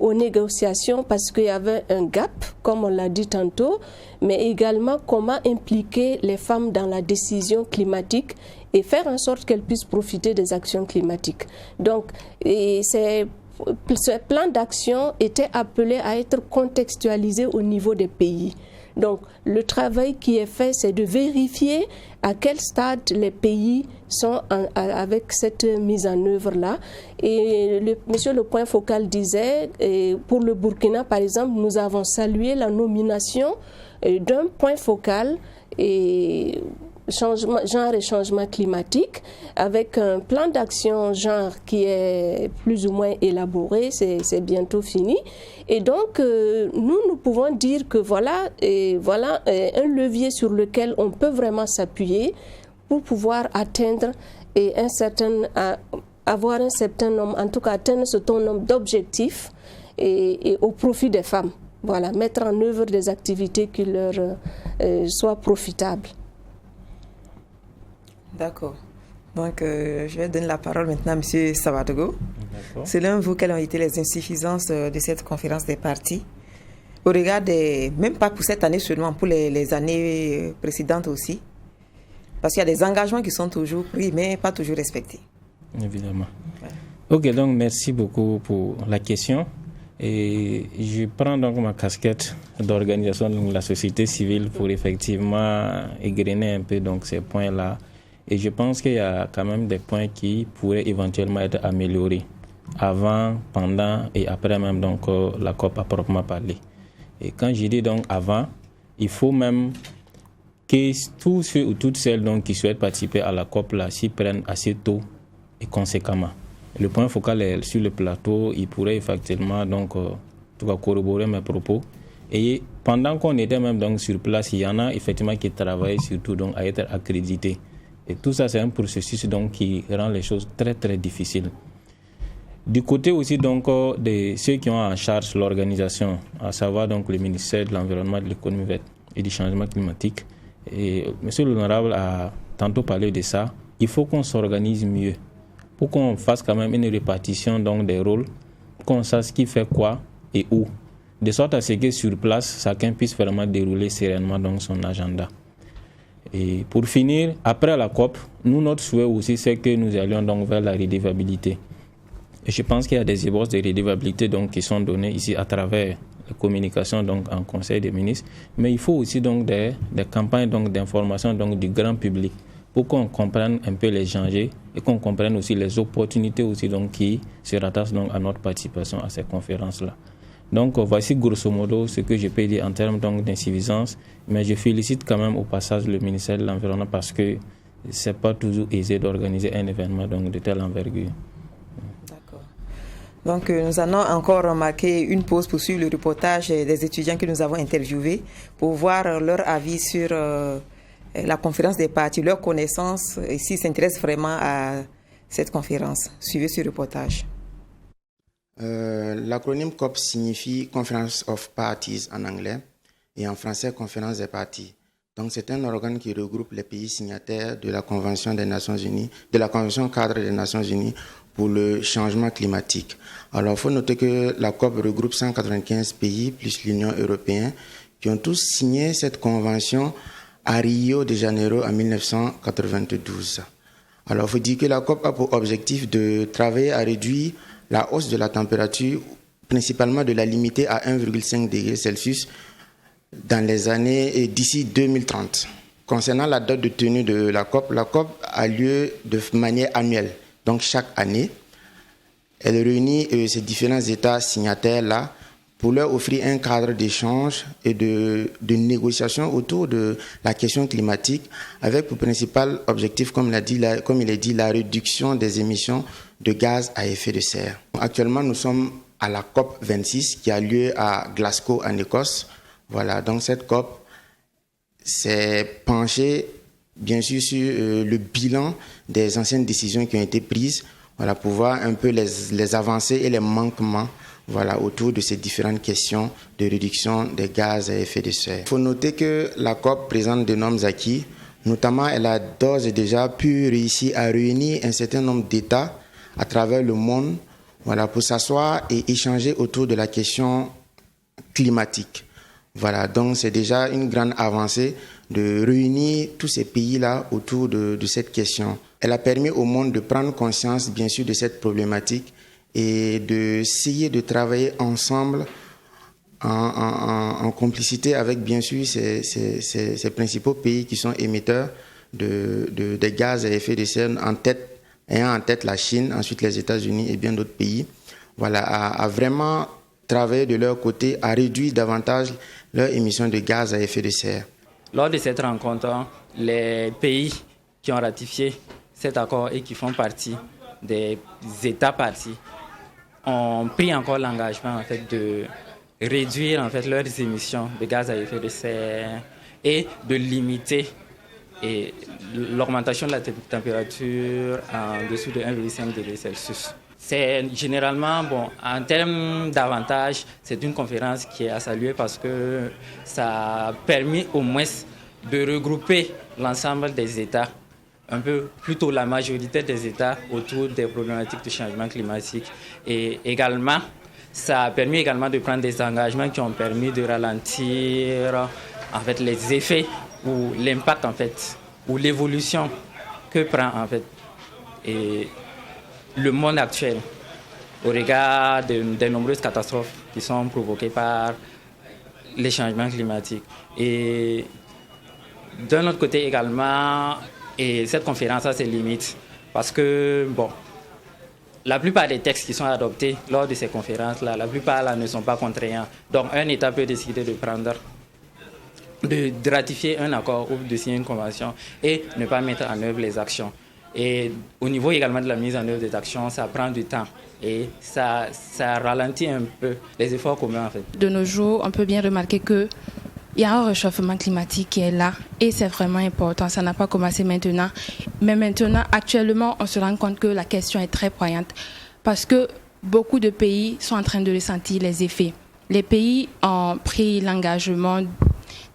aux négociations, parce qu'il y avait un gap, comme on l'a dit tantôt, mais également comment impliquer les femmes dans la décision climatique et faire en sorte qu'elles puissent profiter des actions climatiques. Donc, ce plan d'action était appelé à être contextualisé au niveau des pays. Donc, le travail qui est fait, c'est de vérifier à quel stade les pays sont avec cette mise en œuvre-là. Et monsieur le point focal disait, pour le Burkina, par exemple, nous avons salué la nomination d'un point focal genre et changement climatique, avec un plan d'action genre qui est plus ou moins élaboré, c'est bientôt fini. Et donc, nous pouvons dire que voilà un levier sur lequel on peut vraiment s'appuyer pour pouvoir atteindre avoir un certain nombre, en tout cas atteindre ce nombre d'objectifs et au profit des femmes. Voilà, mettre en œuvre des activités qui leur soient profitables. D'accord. Donc, je vais donner la parole maintenant à M. Savadogo. Selon vous, quelles ont été les insuffisances de cette conférence des partis, au regard même pas pour cette année seulement, pour les années précédentes aussi, parce qu'il y a des engagements qui sont toujours pris, mais pas toujours respectés. Évidemment. Ouais. Ok, donc merci beaucoup pour la question. Et je prends donc ma casquette d'organisation de la société civile pour effectivement égrener un peu donc ces points-là. Et je pense qu'il y a quand même des points qui pourraient éventuellement être améliorés avant, pendant et après même donc la COP à proprement parler. Et quand je dis donc avant, il faut même que tous ceux ou toutes celles donc qui souhaitent participer à la COP là s'y prennent assez tôt et conséquemment. Le point focal est sur le plateau, il pourrait effectivement donc corroborer mes propos. Et pendant qu'on était même donc sur place, il y en a effectivement qui travaillent surtout donc à être accrédités. Et tout ça, c'est un processus donc qui rend les choses très très difficiles. Du côté aussi donc de ceux qui ont en charge l'organisation, à savoir donc le ministère de l'Environnement, de l'Économie verte et du Changement climatique. Et Monsieur l'Honorable a tantôt parlé de ça. Il faut qu'on s'organise mieux pour qu'on fasse quand même une répartition donc des rôles, qu'on sache qui fait quoi et où, de sorte à ce que sur place, chacun puisse vraiment dérouler sereinement donc son agenda. Et pour finir, après la COP, notre souhait aussi, c'est que nous allions donc vers la redevabilité. Et je pense qu'il y a des ébauches de redevabilité donc qui sont données ici à travers la communication donc en Conseil des ministres, mais il faut aussi donc des campagnes donc d'information donc du grand public pour qu'on comprenne un peu les enjeux et qu'on comprenne aussi les opportunités aussi donc qui se rattachent donc à notre participation à ces conférences-là. Donc voici grosso modo ce que je peux dire en termes donc d'insuffisance, mais je félicite quand même au passage le ministère de l'Environnement parce que c'est pas toujours aisé d'organiser un événement donc de telle envergure. D'accord. Donc nous allons encore remarquer une pause pour suivre le reportage des étudiants que nous avons interviewés pour voir leur avis sur la conférence des partis, leurs connaissances et s'ils s'intéressent vraiment à cette conférence. Suivez ce reportage. L'acronyme COP signifie Conference of Parties en anglais et en français Conférence des partis. Donc, c'est un organe qui regroupe les pays signataires de la Convention des Nations Unies, de la Convention cadre des Nations Unies pour le changement climatique. Alors, il faut noter que la COP regroupe 195 pays plus l'Union européenne qui ont tous signé cette convention à Rio de Janeiro en 1992. Alors, il faut dire que la COP a pour objectif de travailler à réduire la hausse de la température, principalement de la limiter à 1,5 degré Celsius dans les années d'ici 2030. Concernant la date de tenue de la COP a lieu de manière annuelle. Donc chaque année, elle réunit ces différents États signataires-là pour leur offrir un cadre d'échange et de négociation autour de la question climatique avec pour principal objectif, comme il est dit, la réduction des émissions de gaz à effet de serre. Actuellement, nous sommes à la COP 26 qui a lieu à Glasgow en Écosse. Voilà, donc cette COP s'est penchée bien sûr sur le bilan des anciennes décisions qui ont été prises, voilà, pour voir un peu les avancées et les manquements, voilà, autour de ces différentes questions de réduction des gaz à effet de serre. Il faut noter que la COP présente d'énormes acquis, notamment elle a d'ores et déjà pu réussir à réunir un certain nombre d'États à travers le monde, voilà, pour s'asseoir et échanger autour de la question climatique. Voilà, donc c'est déjà une grande avancée de réunir tous ces pays-là autour de cette question. Elle a permis au monde de prendre conscience, bien sûr, de cette problématique et d'essayer de travailler ensemble en complicité avec, bien sûr, ces principaux pays qui sont émetteurs des gaz à effet de serre, ayant en tête la Chine, ensuite les États-Unis et bien d'autres pays, voilà, à vraiment travailler de leur côté à réduire davantage leurs émissions de gaz à effet de serre. Lors de cette rencontre, les pays qui ont ratifié cet accord et qui font partie des États partis ont pris encore l'engagement en fait, de réduire en fait, leurs émissions de gaz à effet de serre et de limiter l'augmentation de la température en dessous de 1,5 degré Celsius. C'est généralement, en termes d'avantages, c'est une conférence qui est à saluer parce que ça a permis au moins de regrouper l'ensemble des États, un peu plutôt la majorité des États autour des problématiques du changement climatique. Et également, ça a permis également de prendre des engagements qui ont permis de ralentir en fait, les effets ou l'impact en fait, ou l'évolution que prend en fait, le monde actuel au regard des nombreuses catastrophes qui sont provoquées par les changements climatiques. Et d'un autre côté également, et cette conférence a ses limites parce que, la plupart des textes qui sont adoptés lors de ces conférences-là, la plupart là, ne sont pas contraignants. Donc un État peut décider de ratifier un accord ou de signer une convention et ne pas mettre en œuvre les actions. Et au niveau également de la mise en œuvre des actions, ça prend du temps et ça ralentit un peu les efforts communs en fait. De nos jours, on peut bien remarquer qu'il y a un réchauffement climatique qui est là et c'est vraiment important. Ça n'a pas commencé maintenant. Mais maintenant, actuellement, on se rend compte que la question est très poignante parce que beaucoup de pays sont en train de ressentir les effets. Les pays ont pris l'engagement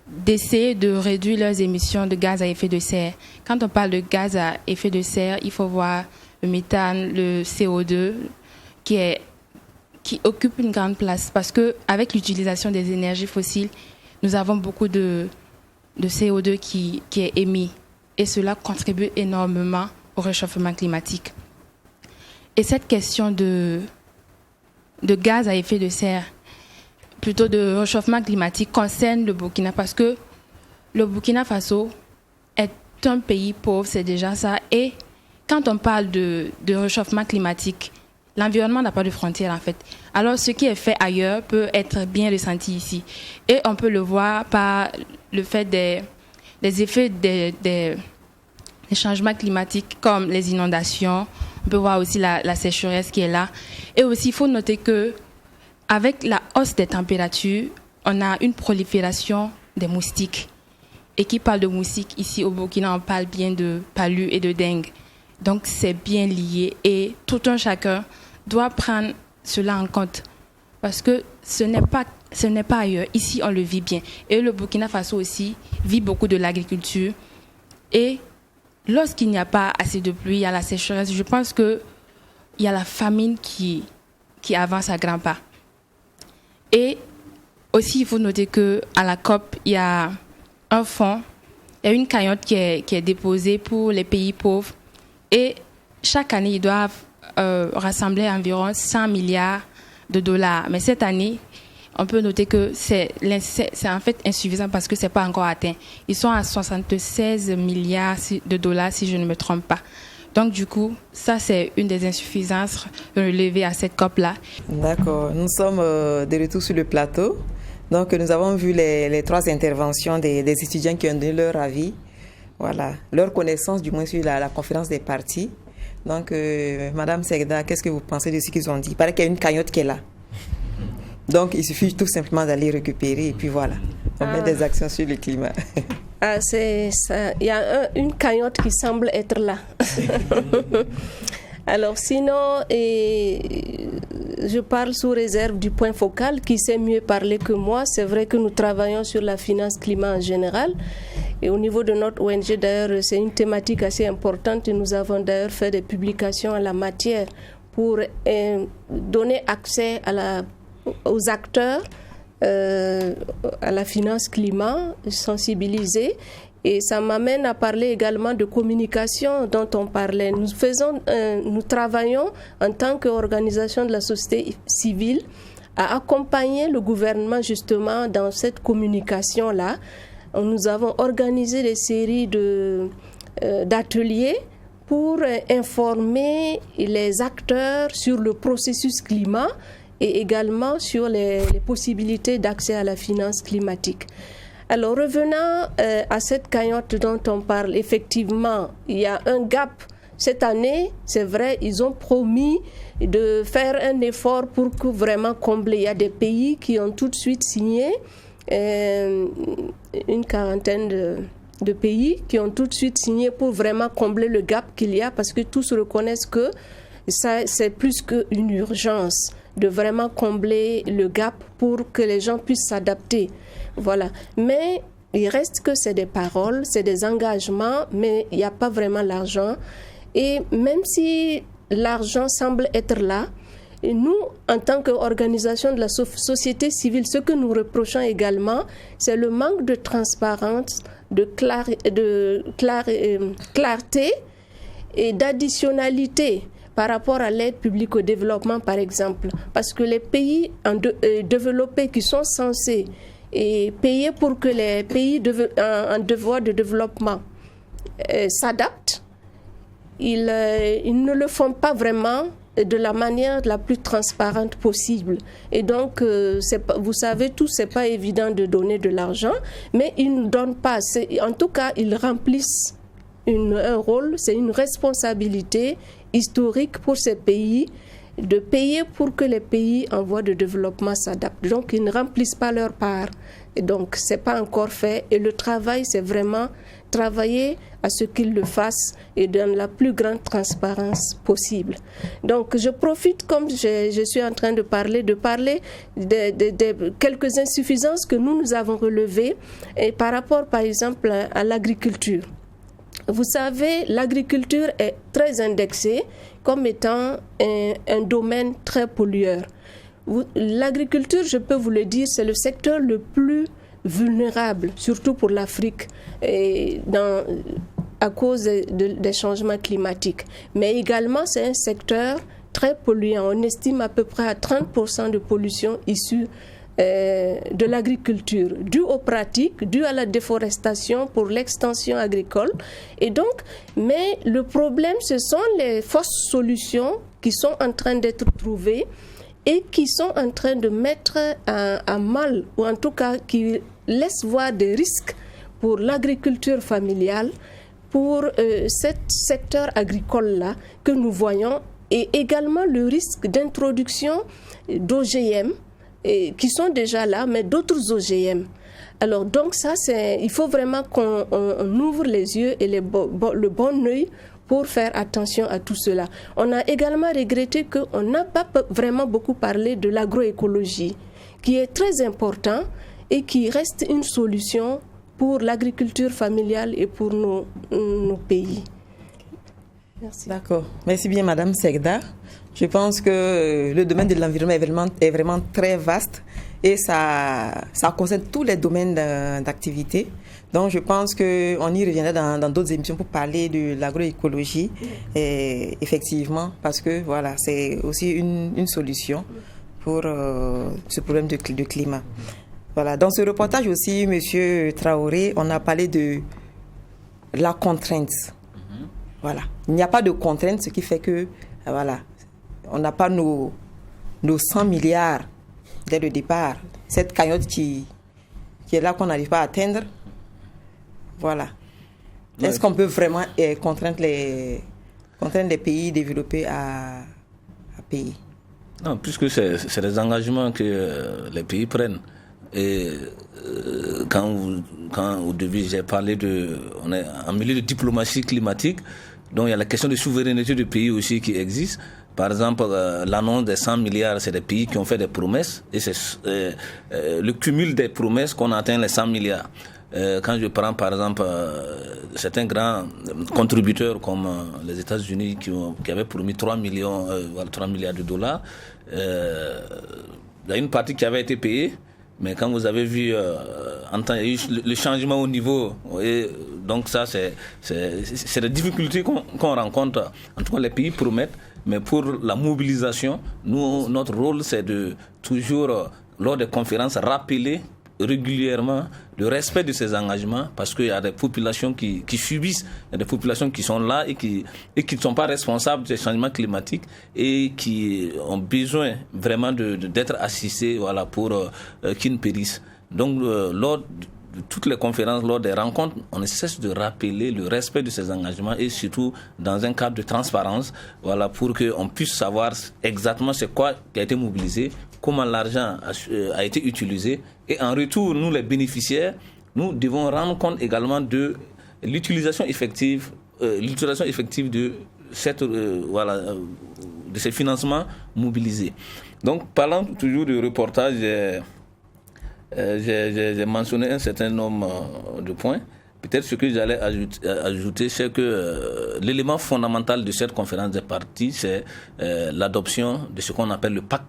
d'essayer de réduire leurs émissions de gaz à effet de serre. Quand on parle de gaz à effet de serre, il faut voir le méthane, le CO2 qui occupe une grande place parce qu'avec l'utilisation des énergies fossiles, nous avons beaucoup de CO2 qui est émis et cela contribue énormément au réchauffement climatique. Et cette question de gaz à effet de serre, plutôt de réchauffement climatique, concerne le Burkina parce que le Burkina Faso est un pays pauvre, c'est déjà ça. Et quand on parle de réchauffement climatique, l'environnement n'a pas de frontières en fait. Alors ce qui est fait ailleurs peut être bien ressenti ici. Et on peut le voir par le fait des effets des changements climatiques comme les inondations. On peut voir aussi la sécheresse qui est là. Et aussi il faut noter que avec la hausse des températures, on a une prolifération des moustiques. Et qui parle de moustiques, ici au Burkina, on parle bien de palu et de dengue. Donc c'est bien lié et tout un chacun doit prendre cela en compte. parce que ce n'est pas ailleurs. Ici, on le vit bien. Et le Burkina Faso aussi vit beaucoup de l'agriculture. Et lorsqu'il n'y a pas assez de pluie, il y a la sécheresse, je pense qu'il y a la famine qui avance à grands pas. Et aussi, il faut noter qu'à la COP, il y a un fonds, il y a une cagnotte qui est déposée pour les pays pauvres. Et chaque année, ils doivent rassembler environ 100 milliards de dollars. Mais cette année, on peut noter que c'est en fait insuffisant parce que ce n'est pas encore atteint. Ils sont à 76 milliards de dollars, si je ne me trompe pas. Donc, du coup, ça, c'est une des insuffisances relevées à cette COP-là. D'accord. Nous sommes de retour sur le plateau. Donc, nous avons vu les 3 interventions des étudiants qui ont donné leur avis. Voilà, leur connaissance, du moins, sur la conférence des partis. Donc, Madame Segda, qu'est-ce que vous pensez de ce qu'ils ont dit? Il paraît qu'il y a une cagnotte qui est là. Donc, il suffit tout simplement d'aller récupérer et puis voilà, on met des actions sur le climat. C'est ça. Il y a une cagnotte qui semble être là. Alors, sinon, je parle sous réserve du point focal, qui sait mieux parler que moi. C'est vrai que nous travaillons sur la finance climat en général. Et au niveau de notre ONG, d'ailleurs, c'est une thématique assez importante. Et nous avons d'ailleurs fait des publications en la matière pour donner accès aux acteurs à la finance climat, sensibiliser. Et ça m'amène à parler également de communication dont on parlait. Nous travaillons en tant qu'organisation de la société civile à accompagner le gouvernement justement dans cette communication-là. Nous avons organisé des séries d'ateliers pour informer les acteurs sur le processus climat et également sur les possibilités d'accès à la finance climatique. Alors, revenant à cette cagnotte dont on parle, effectivement, il y a un gap. Cette année, c'est vrai, ils ont promis de faire un effort pour que vraiment combler. Il y a des pays qui ont tout de suite signé, une quarantaine de pays qui ont tout de suite signé pour vraiment combler le gap qu'il y a, parce que tous reconnaissent que ça, c'est plus qu'une urgence de vraiment combler le gap pour que les gens puissent s'adapter. Voilà. Mais il reste que c'est des paroles, c'est des engagements, mais il n'y a pas vraiment l'argent. Et même si l'argent semble être là, et nous, en tant qu'organisation de la société civile, ce que nous reprochons également, c'est le manque de transparence, de clarté et d'additionnalité par rapport à l'aide publique au développement, par exemple. Parce que les pays développés qui sont censés payer pour que les pays en devoir de développement s'adaptent, ils ne le font pas vraiment de la manière la plus transparente possible. Et donc, vous savez tous, c'est pas évident de donner de l'argent, mais ils ne donnent pas. En tout cas, ils remplissent un rôle, c'est une responsabilité historique pour ces pays de payer pour que les pays en voie de développement s'adaptent. Donc, ils ne remplissent pas leur part. Et donc, ce n'est pas encore fait. Et le travail, c'est vraiment travailler à ce qu'ils le fassent et dans la plus grande transparence possible. Donc, je profite, comme je suis en train de parler de quelques insuffisances que nous avons relevées et par rapport, par exemple, à l'agriculture. Vous savez, l'agriculture est très indexée comme étant un domaine très pollueur. L'agriculture, je peux vous le dire, c'est le secteur le plus vulnérable, surtout pour l'Afrique, à cause des changements climatiques. Mais également, c'est un secteur très polluant. On estime à peu près à 30% de pollution issue de l'agriculture, due aux pratiques, due à la déforestation pour l'extension agricole. Et donc, mais le problème, ce sont les fausses solutions qui sont en train d'être trouvées et qui sont en train de mettre à mal, ou en tout cas qui laissent voir des risques pour l'agriculture familiale, pour ce secteur agricole-là que nous voyons, et également le risque d'introduction d'OGM, qui sont déjà là, mais d'autres OGM. Alors donc ça, il faut vraiment qu'on ouvre les yeux et le bon œil pour faire attention à tout cela. On a également regretté qu'on n'a pas vraiment beaucoup parlé de l'agroécologie, qui est très important et qui reste une solution pour l'agriculture familiale et pour nos pays. Merci. D'accord. Merci bien, Madame Segda. Je pense que le domaine de l'environnement est vraiment très vaste et ça concerne tous les domaines d'activité. Donc, je pense qu'on y reviendra dans d'autres émissions pour parler de l'agroécologie, effectivement, parce que voilà, c'est aussi une solution pour ce problème de climat. Voilà. Dans ce reportage aussi, Monsieur Traoré, on a parlé de la contrainte. Voilà. Il n'y a pas de contrainte, ce qui fait que, voilà, on n'a pas nos 100 milliards dès le départ. Cette cagnotte qui est là qu'on n'arrive pas à atteindre. Voilà. Ouais. Est-ce qu'on peut vraiment contraindre les pays développés à payer? Non, puisque c'est des engagements que les pays prennent. Et quand au début j'ai parlé on est en milieu de diplomatie climatique, donc il y a la question de souveraineté du pays aussi qui existe. Par exemple, l'annonce des 100 milliards, c'est des pays qui ont fait des promesses et c'est le cumul des promesses qu'on atteint les 100 milliards. Quand je prends par exemple certains grands contributeurs comme les États-Unis qui avaient promis 3 milliards de dollars, il y a une partie qui avait été payée. Mais quand vous avez vu, il y a eu le changement au niveau, et donc ça, c'est des difficultés qu'on rencontre. En tout cas, les pays promettent, mais pour la mobilisation, notre rôle, c'est de toujours, lors des conférences, rappeler régulièrement le respect de ces engagements, parce qu'il y a des populations qui subissent, il y a des populations qui sont là et qui ne sont pas responsables des changements climatiques et qui ont besoin vraiment d'être assistées, voilà, pour qu'ils ne périssent. Donc lors de toutes les conférences, lors des rencontres, on ne cesse de rappeler le respect de ces engagements et surtout dans un cadre de transparence, voilà, pour qu'on puisse savoir exactement c'est quoi qui a été mobilisé, comment l'argent a été utilisé. Et en retour, nous, les bénéficiaires, nous devons rendre compte également de l'utilisation effective de ces financements mobilisés. Donc, parlant toujours de reportage, j'ai mentionné un certain nombre de points. Peut-être ce que j'allais ajouter, c'est que l'élément fondamental de cette conférence des parties, c'est l'adoption de ce qu'on appelle le pacte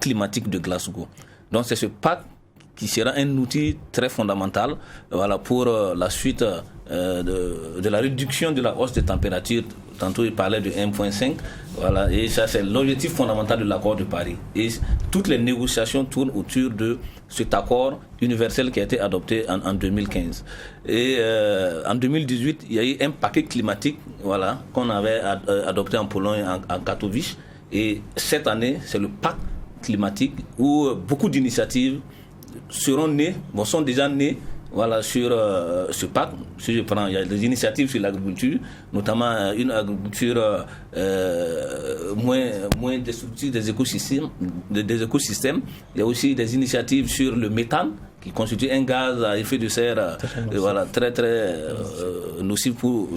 climatique de Glasgow. Donc, c'est ce pacte qui sera un outil très fondamental, voilà, pour la suite de la réduction de la hausse des températures. Tantôt, il parlait de 1,5. Voilà, et ça, c'est l'objectif fondamental de l'accord de Paris. Et toutes les négociations tournent autour de cet accord universel qui a été adopté en 2015. Et en 2018, il y a eu un paquet climatique, voilà, qu'on avait adopté en Pologne, en Katowice. Et cette année, c'est le pacte climatique où beaucoup d'initiatives sont déjà nées, voilà, sur ce pacte. Si je prends, il y a des initiatives sur l'agriculture, notamment une agriculture moins destructive des écosystèmes. Il y a aussi des initiatives sur le méthane, qui constitue un gaz à effet de serre voilà, très très nocif pour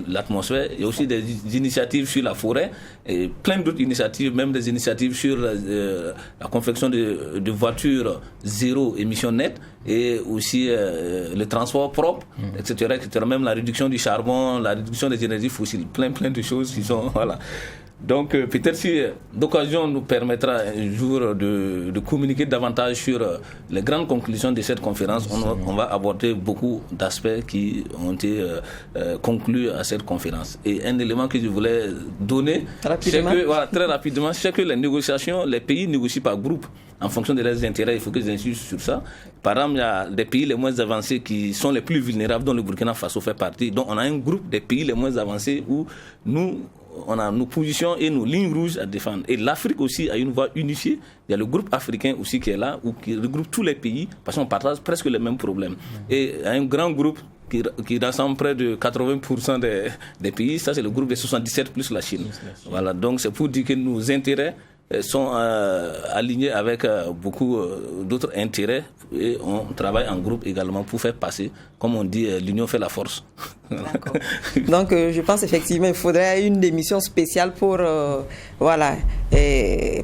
l'atmosphère. Il y a aussi des initiatives sur la forêt et plein d'autres initiatives, même des initiatives sur la confection de voitures zéro émission nette et aussi le transport propre, etc., etc. Même la réduction du charbon, la réduction des énergies fossiles, plein de choses qui sont... Voilà. Donc peut-être si l'occasion nous permettra un jour de communiquer davantage sur les grandes conclusions de cette conférence, on va aborder beaucoup d'aspects qui ont été conclus à cette conférence. Et un élément que je voulais donner, c'est que, voilà, très rapidement, c'est que les négociations, les pays négocient par groupe en fonction de leurs intérêts. Il faut que j'insiste sur ça. Par exemple, il y a des pays les moins avancés qui sont les plus vulnérables, dont le Burkina Faso fait partie. Donc on a un groupe des pays les moins avancés où on a nos positions et nos lignes rouges à défendre. Et l'Afrique aussi a une voix unifiée. Il y a le groupe africain aussi qui est là, ou qui regroupe tous les pays, parce qu'on partage presque les mêmes problèmes. Et il y a un grand groupe qui rassemble près de 80% des pays. Ça, c'est le groupe des 77 plus la Chine. Voilà, donc c'est pour dire que nos intérêts sont alignés avec beaucoup d'autres intérêts et on travaille en groupe également pour faire passer, comme on dit, l'union fait la force. D'accord. Donc je pense effectivement qu'il faudrait une émission spéciale pour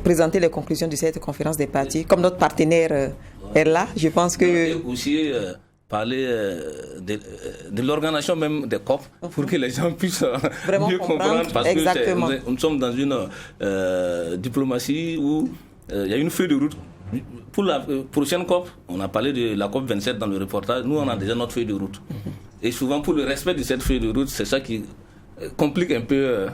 présenter les conclusions de cette conférence des partis. Comme notre partenaire est là, je pense que... Et aussi parler de l'organisation même des COP pour que les gens puissent mieux comprendre parce exactement. que nous sommes dans une diplomatie où il y a une feuille de route. Pour la prochaine COP, on a parlé de la COP 27 dans le reportage, nous on a déjà notre feuille de route. Et souvent pour le respect de cette feuille de route, c'est ça qui complique un peu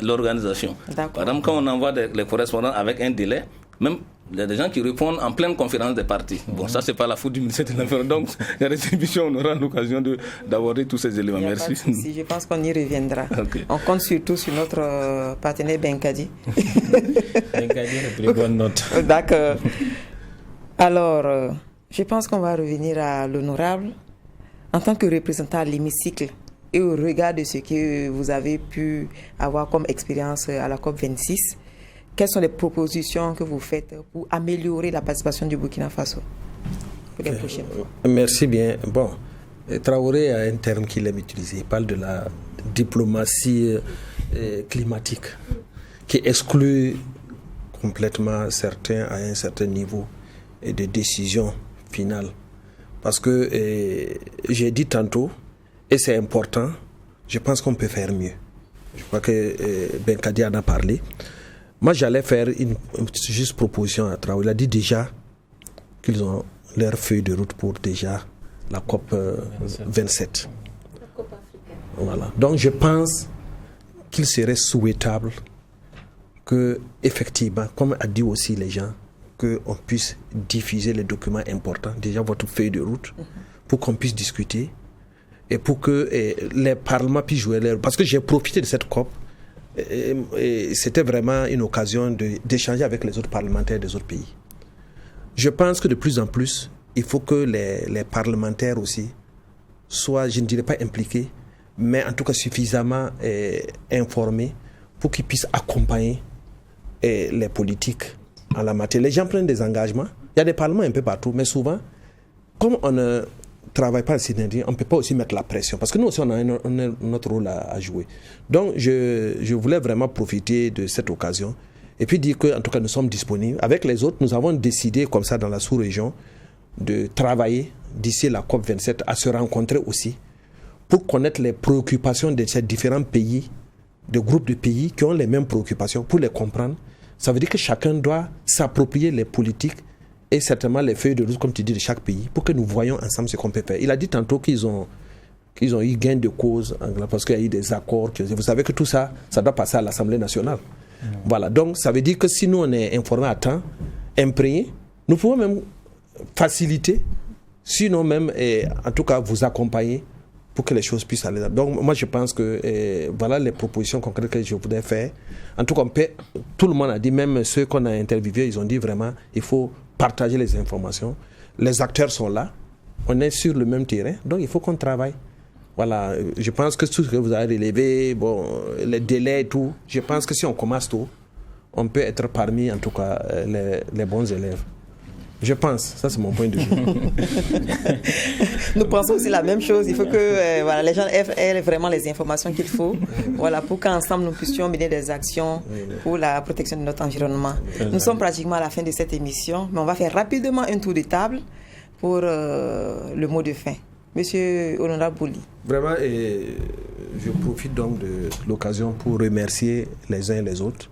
l'organisation. Par exemple, quand on envoie les correspondants avec un délai, même il y a des gens qui répondent en pleine conférence des partis. Bon, ça, c'est pas la faute du ministère de l'Environnement. Donc, il y a des émissions, on aura l'occasion d'aborder tous ces éléments. Merci. Je pense qu'on y reviendra. Okay. On compte surtout sur notre partenaire Benkadi. Benkadi a pris bonne note. D'accord. Alors, je pense qu'on va revenir à l'honorable. En tant que représentant à l'hémicycle et au regard de ce que vous avez pu avoir comme expérience à la COP26, quelles sont les propositions que vous faites pour améliorer la participation du Burkina Faso pour les prochaines fois? Merci bien. Bon, Traoré a un terme qu'il aime utiliser. Il parle de la diplomatie climatique qui exclut complètement certains à un certain niveau de décision finale. Parce que j'ai dit tantôt, et c'est important, je pense qu'on peut faire mieux. Je crois que Benkadi en a parlé. Moi, j'allais faire une juste proposition à Traoré. Il a dit déjà qu'ils ont leur feuille de route pour déjà la COP 27. La COP africaine. Voilà. Donc, je pense qu'il serait souhaitable que, effectivement, comme a dit aussi les gens, qu'on puisse diffuser les documents importants, déjà votre feuille de route, pour qu'on puisse discuter et pour que les parlements puissent jouer leur... Parce que j'ai profité de cette COP. Et c'était vraiment une occasion d'échanger avec les autres parlementaires des autres pays. Je pense que de plus en plus, il faut que les parlementaires aussi soient, je ne dirais pas impliqués, mais en tout cas suffisamment informés pour qu'ils puissent accompagner les politiques en la matière. Les gens prennent des engagements. Il y a des parlements un peu partout, mais souvent, comme on ne travaille pas en synergie, on ne peut pas aussi mettre la pression. Parce que nous aussi, on a notre rôle à jouer. Donc, je voulais vraiment profiter de cette occasion et puis dire qu'en tout cas, nous sommes disponibles. Avec les autres, nous avons décidé, comme ça, dans la sous-région, de travailler d'ici la COP27 à se rencontrer aussi pour connaître les préoccupations de ces différents pays, de groupes de pays qui ont les mêmes préoccupations, pour les comprendre. Ça veut dire que chacun doit s'approprier les politiques et certainement les feuilles de route, comme tu dis, de chaque pays, pour que nous voyions ensemble ce qu'on peut faire. Il a dit tantôt qu'ils ont eu gain de cause, parce qu'il y a eu des accords. Vous savez que tout ça, ça doit passer à l'Assemblée nationale. Voilà, donc ça veut dire que si nous on est informés à temps, imprégné, nous pouvons même faciliter, sinon même, en tout cas, vous accompagner pour que les choses puissent aller. Donc moi je pense que voilà les propositions concrètes que je voudrais faire. En tout cas, tout le monde a dit, même ceux qu'on a interviewés, ils ont dit vraiment, il faut partager les informations. Les acteurs sont là, on est sur le même terrain, donc il faut qu'on travaille. Voilà, je pense que tout ce que vous avez relevé, bon, les délais et tout, je pense que si on commence tôt, on peut être parmi, en tout cas, les bons élèves. Je pense, ça c'est mon point de vue. Nous pensons aussi la même chose. Il faut que les gens aient vraiment les informations qu'il faut, pour qu'ensemble nous puissions mener des actions pour la protection de notre environnement. Nous sommes pratiquement à la fin de cette émission, mais on va faire rapidement un tour de table pour le mot de fin. Monsieur Honorable Bouli. Vraiment, je profite donc de l'occasion pour remercier les uns et les autres.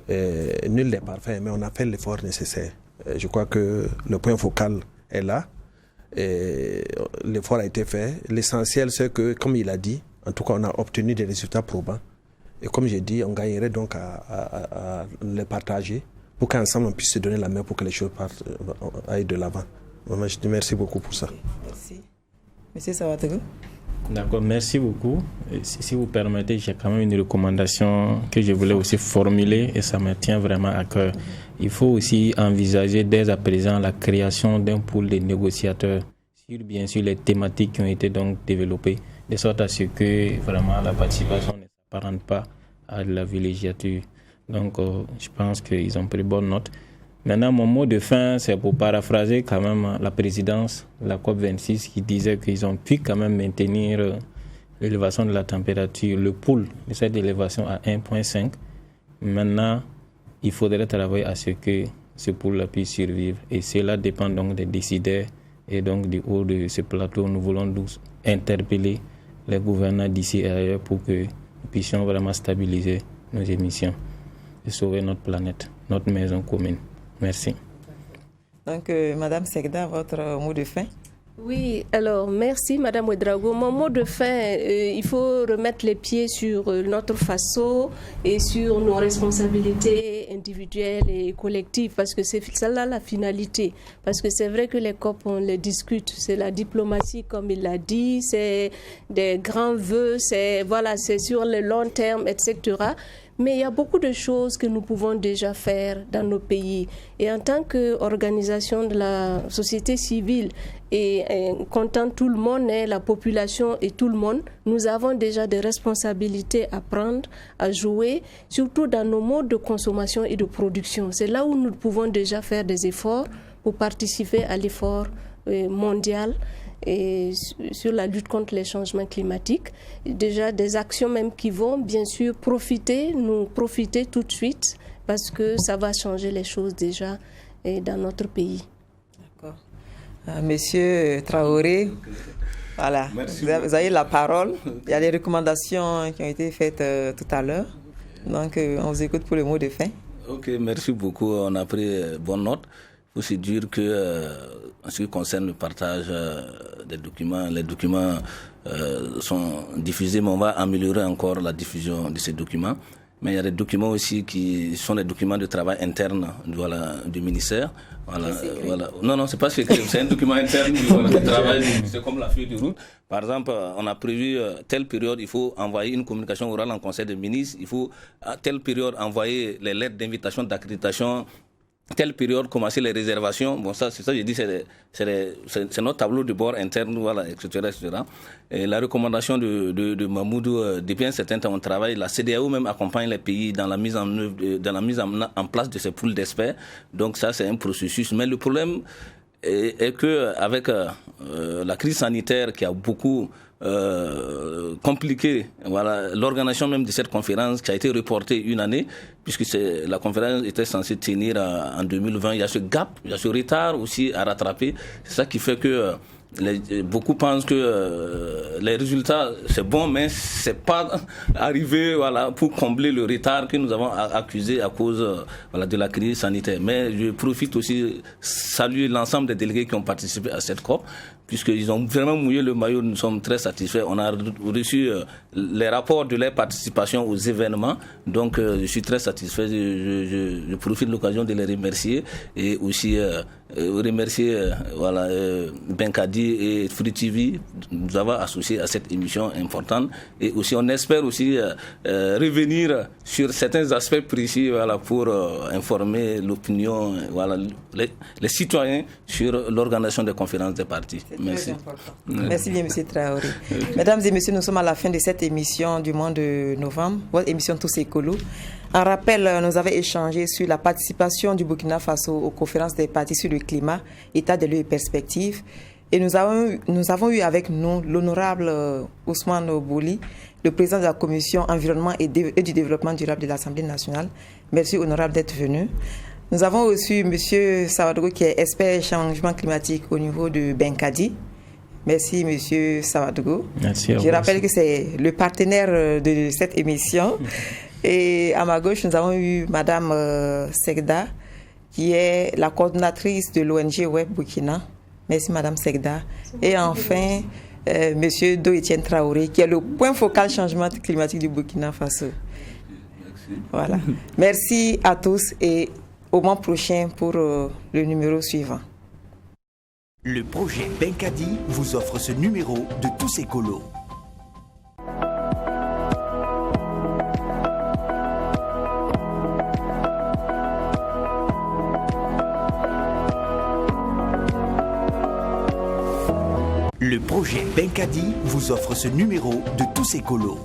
Nul n'est parfait, mais on a fait l'effort nécessaire. Je crois que le point focal est là. L'effort a été fait. L'essentiel, c'est que, comme il a dit, en tout cas, on a obtenu des résultats probants. Et comme j'ai dit, on gagnerait donc à les partager pour qu'ensemble, on puisse se donner la main pour que les choses aillent de l'avant. Vraiment, je te remercie beaucoup pour ça. Merci. Monsieur Sawatogo. D'accord, merci beaucoup. Si vous permettez, j'ai quand même une recommandation que je voulais aussi formuler et ça me tient vraiment à cœur. Il faut aussi envisager dès à présent la création d'un pool de négociateurs sur bien sûr les thématiques qui ont été donc développées, de sorte à ce que vraiment la participation ne s'apparente pas à la villégiature. Donc, je pense qu'ils ont pris bonne note. Maintenant, mon mot de fin, c'est pour paraphraser quand même la présidence de la COP26 qui disait qu'ils ont pu quand même maintenir l'élévation de la température, le pool de cette élévation à 1,5. Maintenant, il faudrait travailler à ce que ce pool puisse survivre. Et cela dépend donc des décideurs. Et donc, du haut de ce plateau, nous voulons interpeller les gouvernants d'ici et ailleurs pour que nous puissions vraiment stabiliser nos émissions et sauver notre planète, notre maison commune. Merci. Donc, Madame Segda, votre mot de fin? Oui, alors merci Madame Ouedraogo. Mon mot de fin, il faut remettre les pieds sur notre faso et sur nos responsabilités individuelles et collectives, parce que c'est celle-là la finalité. Parce que c'est vrai que les COP, on les discute, c'est la diplomatie comme il l'a dit, c'est des grands vœux, c'est sur le long terme, etc. Mais il y a beaucoup de choses que nous pouvons déjà faire dans nos pays. Et en tant qu'organisation de la société civile, et comptant tout le monde, la population et tout le monde, nous avons déjà des responsabilités à prendre, à jouer, surtout dans nos modes de consommation et de production. C'est là où nous pouvons déjà faire des efforts pour participer à l'effort mondial et sur la lutte contre les changements climatiques. Déjà des actions même qui vont bien sûr nous profiter tout de suite, parce que ça va changer les choses déjà dans notre pays. D'accord. Monsieur Traoré, voilà, vous avez la parole. Il y a des recommandations qui ont été faites tout à l'heure. Donc on vous écoute pour le mot de fin. Ok, merci beaucoup. On a pris bonne note. Il faut se dire que en ce qui concerne le partage des documents, les documents sont diffusés, mais on va améliorer encore la diffusion de ces documents. Mais il y a des documents aussi qui sont des documents de travail interne du ministère. Voilà. Non, c'est pas secret, c'est un document interne du travail, c'est comme la feuille de route. Par exemple, on a prévu telle période, il faut envoyer une communication orale en conseil des ministres, il faut à telle période envoyer les lettres d'invitation, d'accréditation, telle période commencer les réservations. Bon, ça, c'est ça, j'ai dit, c'est notre tableau de bord interne, voilà, etc. Et la recommandation de Mamoudou, depuis un certain temps, on travaille. La CEDEAO même accompagne les pays dans la mise en œuvre, dans la mise en place de ces pools d'experts. Donc ça, c'est un processus. Mais le problème est que avec la crise sanitaire qui a beaucoup compliqué, l'organisation même de cette conférence qui a été reportée une année, puisque la conférence était censée tenir en 2020. Il y a ce gap, il y a ce retard aussi à rattraper. C'est ça qui fait que beaucoup pensent que les résultats c'est bon, mais c'est pas arrivé pour combler le retard que nous avons accusé à cause de la crise sanitaire. Mais je profite aussi saluer l'ensemble des délégués qui ont participé à cette COP, puisqu'ils ont vraiment mouillé le maillot. Nous sommes très satisfaits. On a reçu les rapports de leur participation aux événements, donc je suis très satisfait. Je profite de l'occasion de les remercier et aussi remercier Benkadi et Free TV de nous avoir associés à cette émission importante. Et aussi on espère aussi revenir sur certains aspects précis pour informer l'opinion, les citoyens sur l'organisation des conférences des partis. Merci. Merci bien, M. Traoré. Mesdames et messieurs, nous sommes à la fin de cette émission du mois de novembre, votre émission Tous Écolos. En rappel, nous avons échangé sur la participation du Burkina Faso aux conférences des partis sur le climat, état des lieux et perspectives. Et nous avons eu avec nous l'honorable Ousmane Bouli, le président de la commission environnement et du développement durable de l'Assemblée nationale. Merci, honorable, d'être venu. Nous avons aussi M. Sawadogo, qui est expert changement climatique au niveau de Benkadi. Merci, M. Sawadogo. Merci. Je rappelle que c'est le partenaire de cette émission. Et à ma gauche, nous avons eu Mme Segda, qui est la coordonnatrice de l'ONG Web Burkina. Merci, Mme Segda. Et enfin, M. Do-Etienne Traoré, qui est le point focal changement climatique du Burkina Faso. Merci. Voilà. Merci à tous et au mois prochain pour le numéro suivant. Le projet Benkadi vous offre ce numéro de Tous Écolos. Le projet Benkadi vous offre ce numéro de Tous Écolos.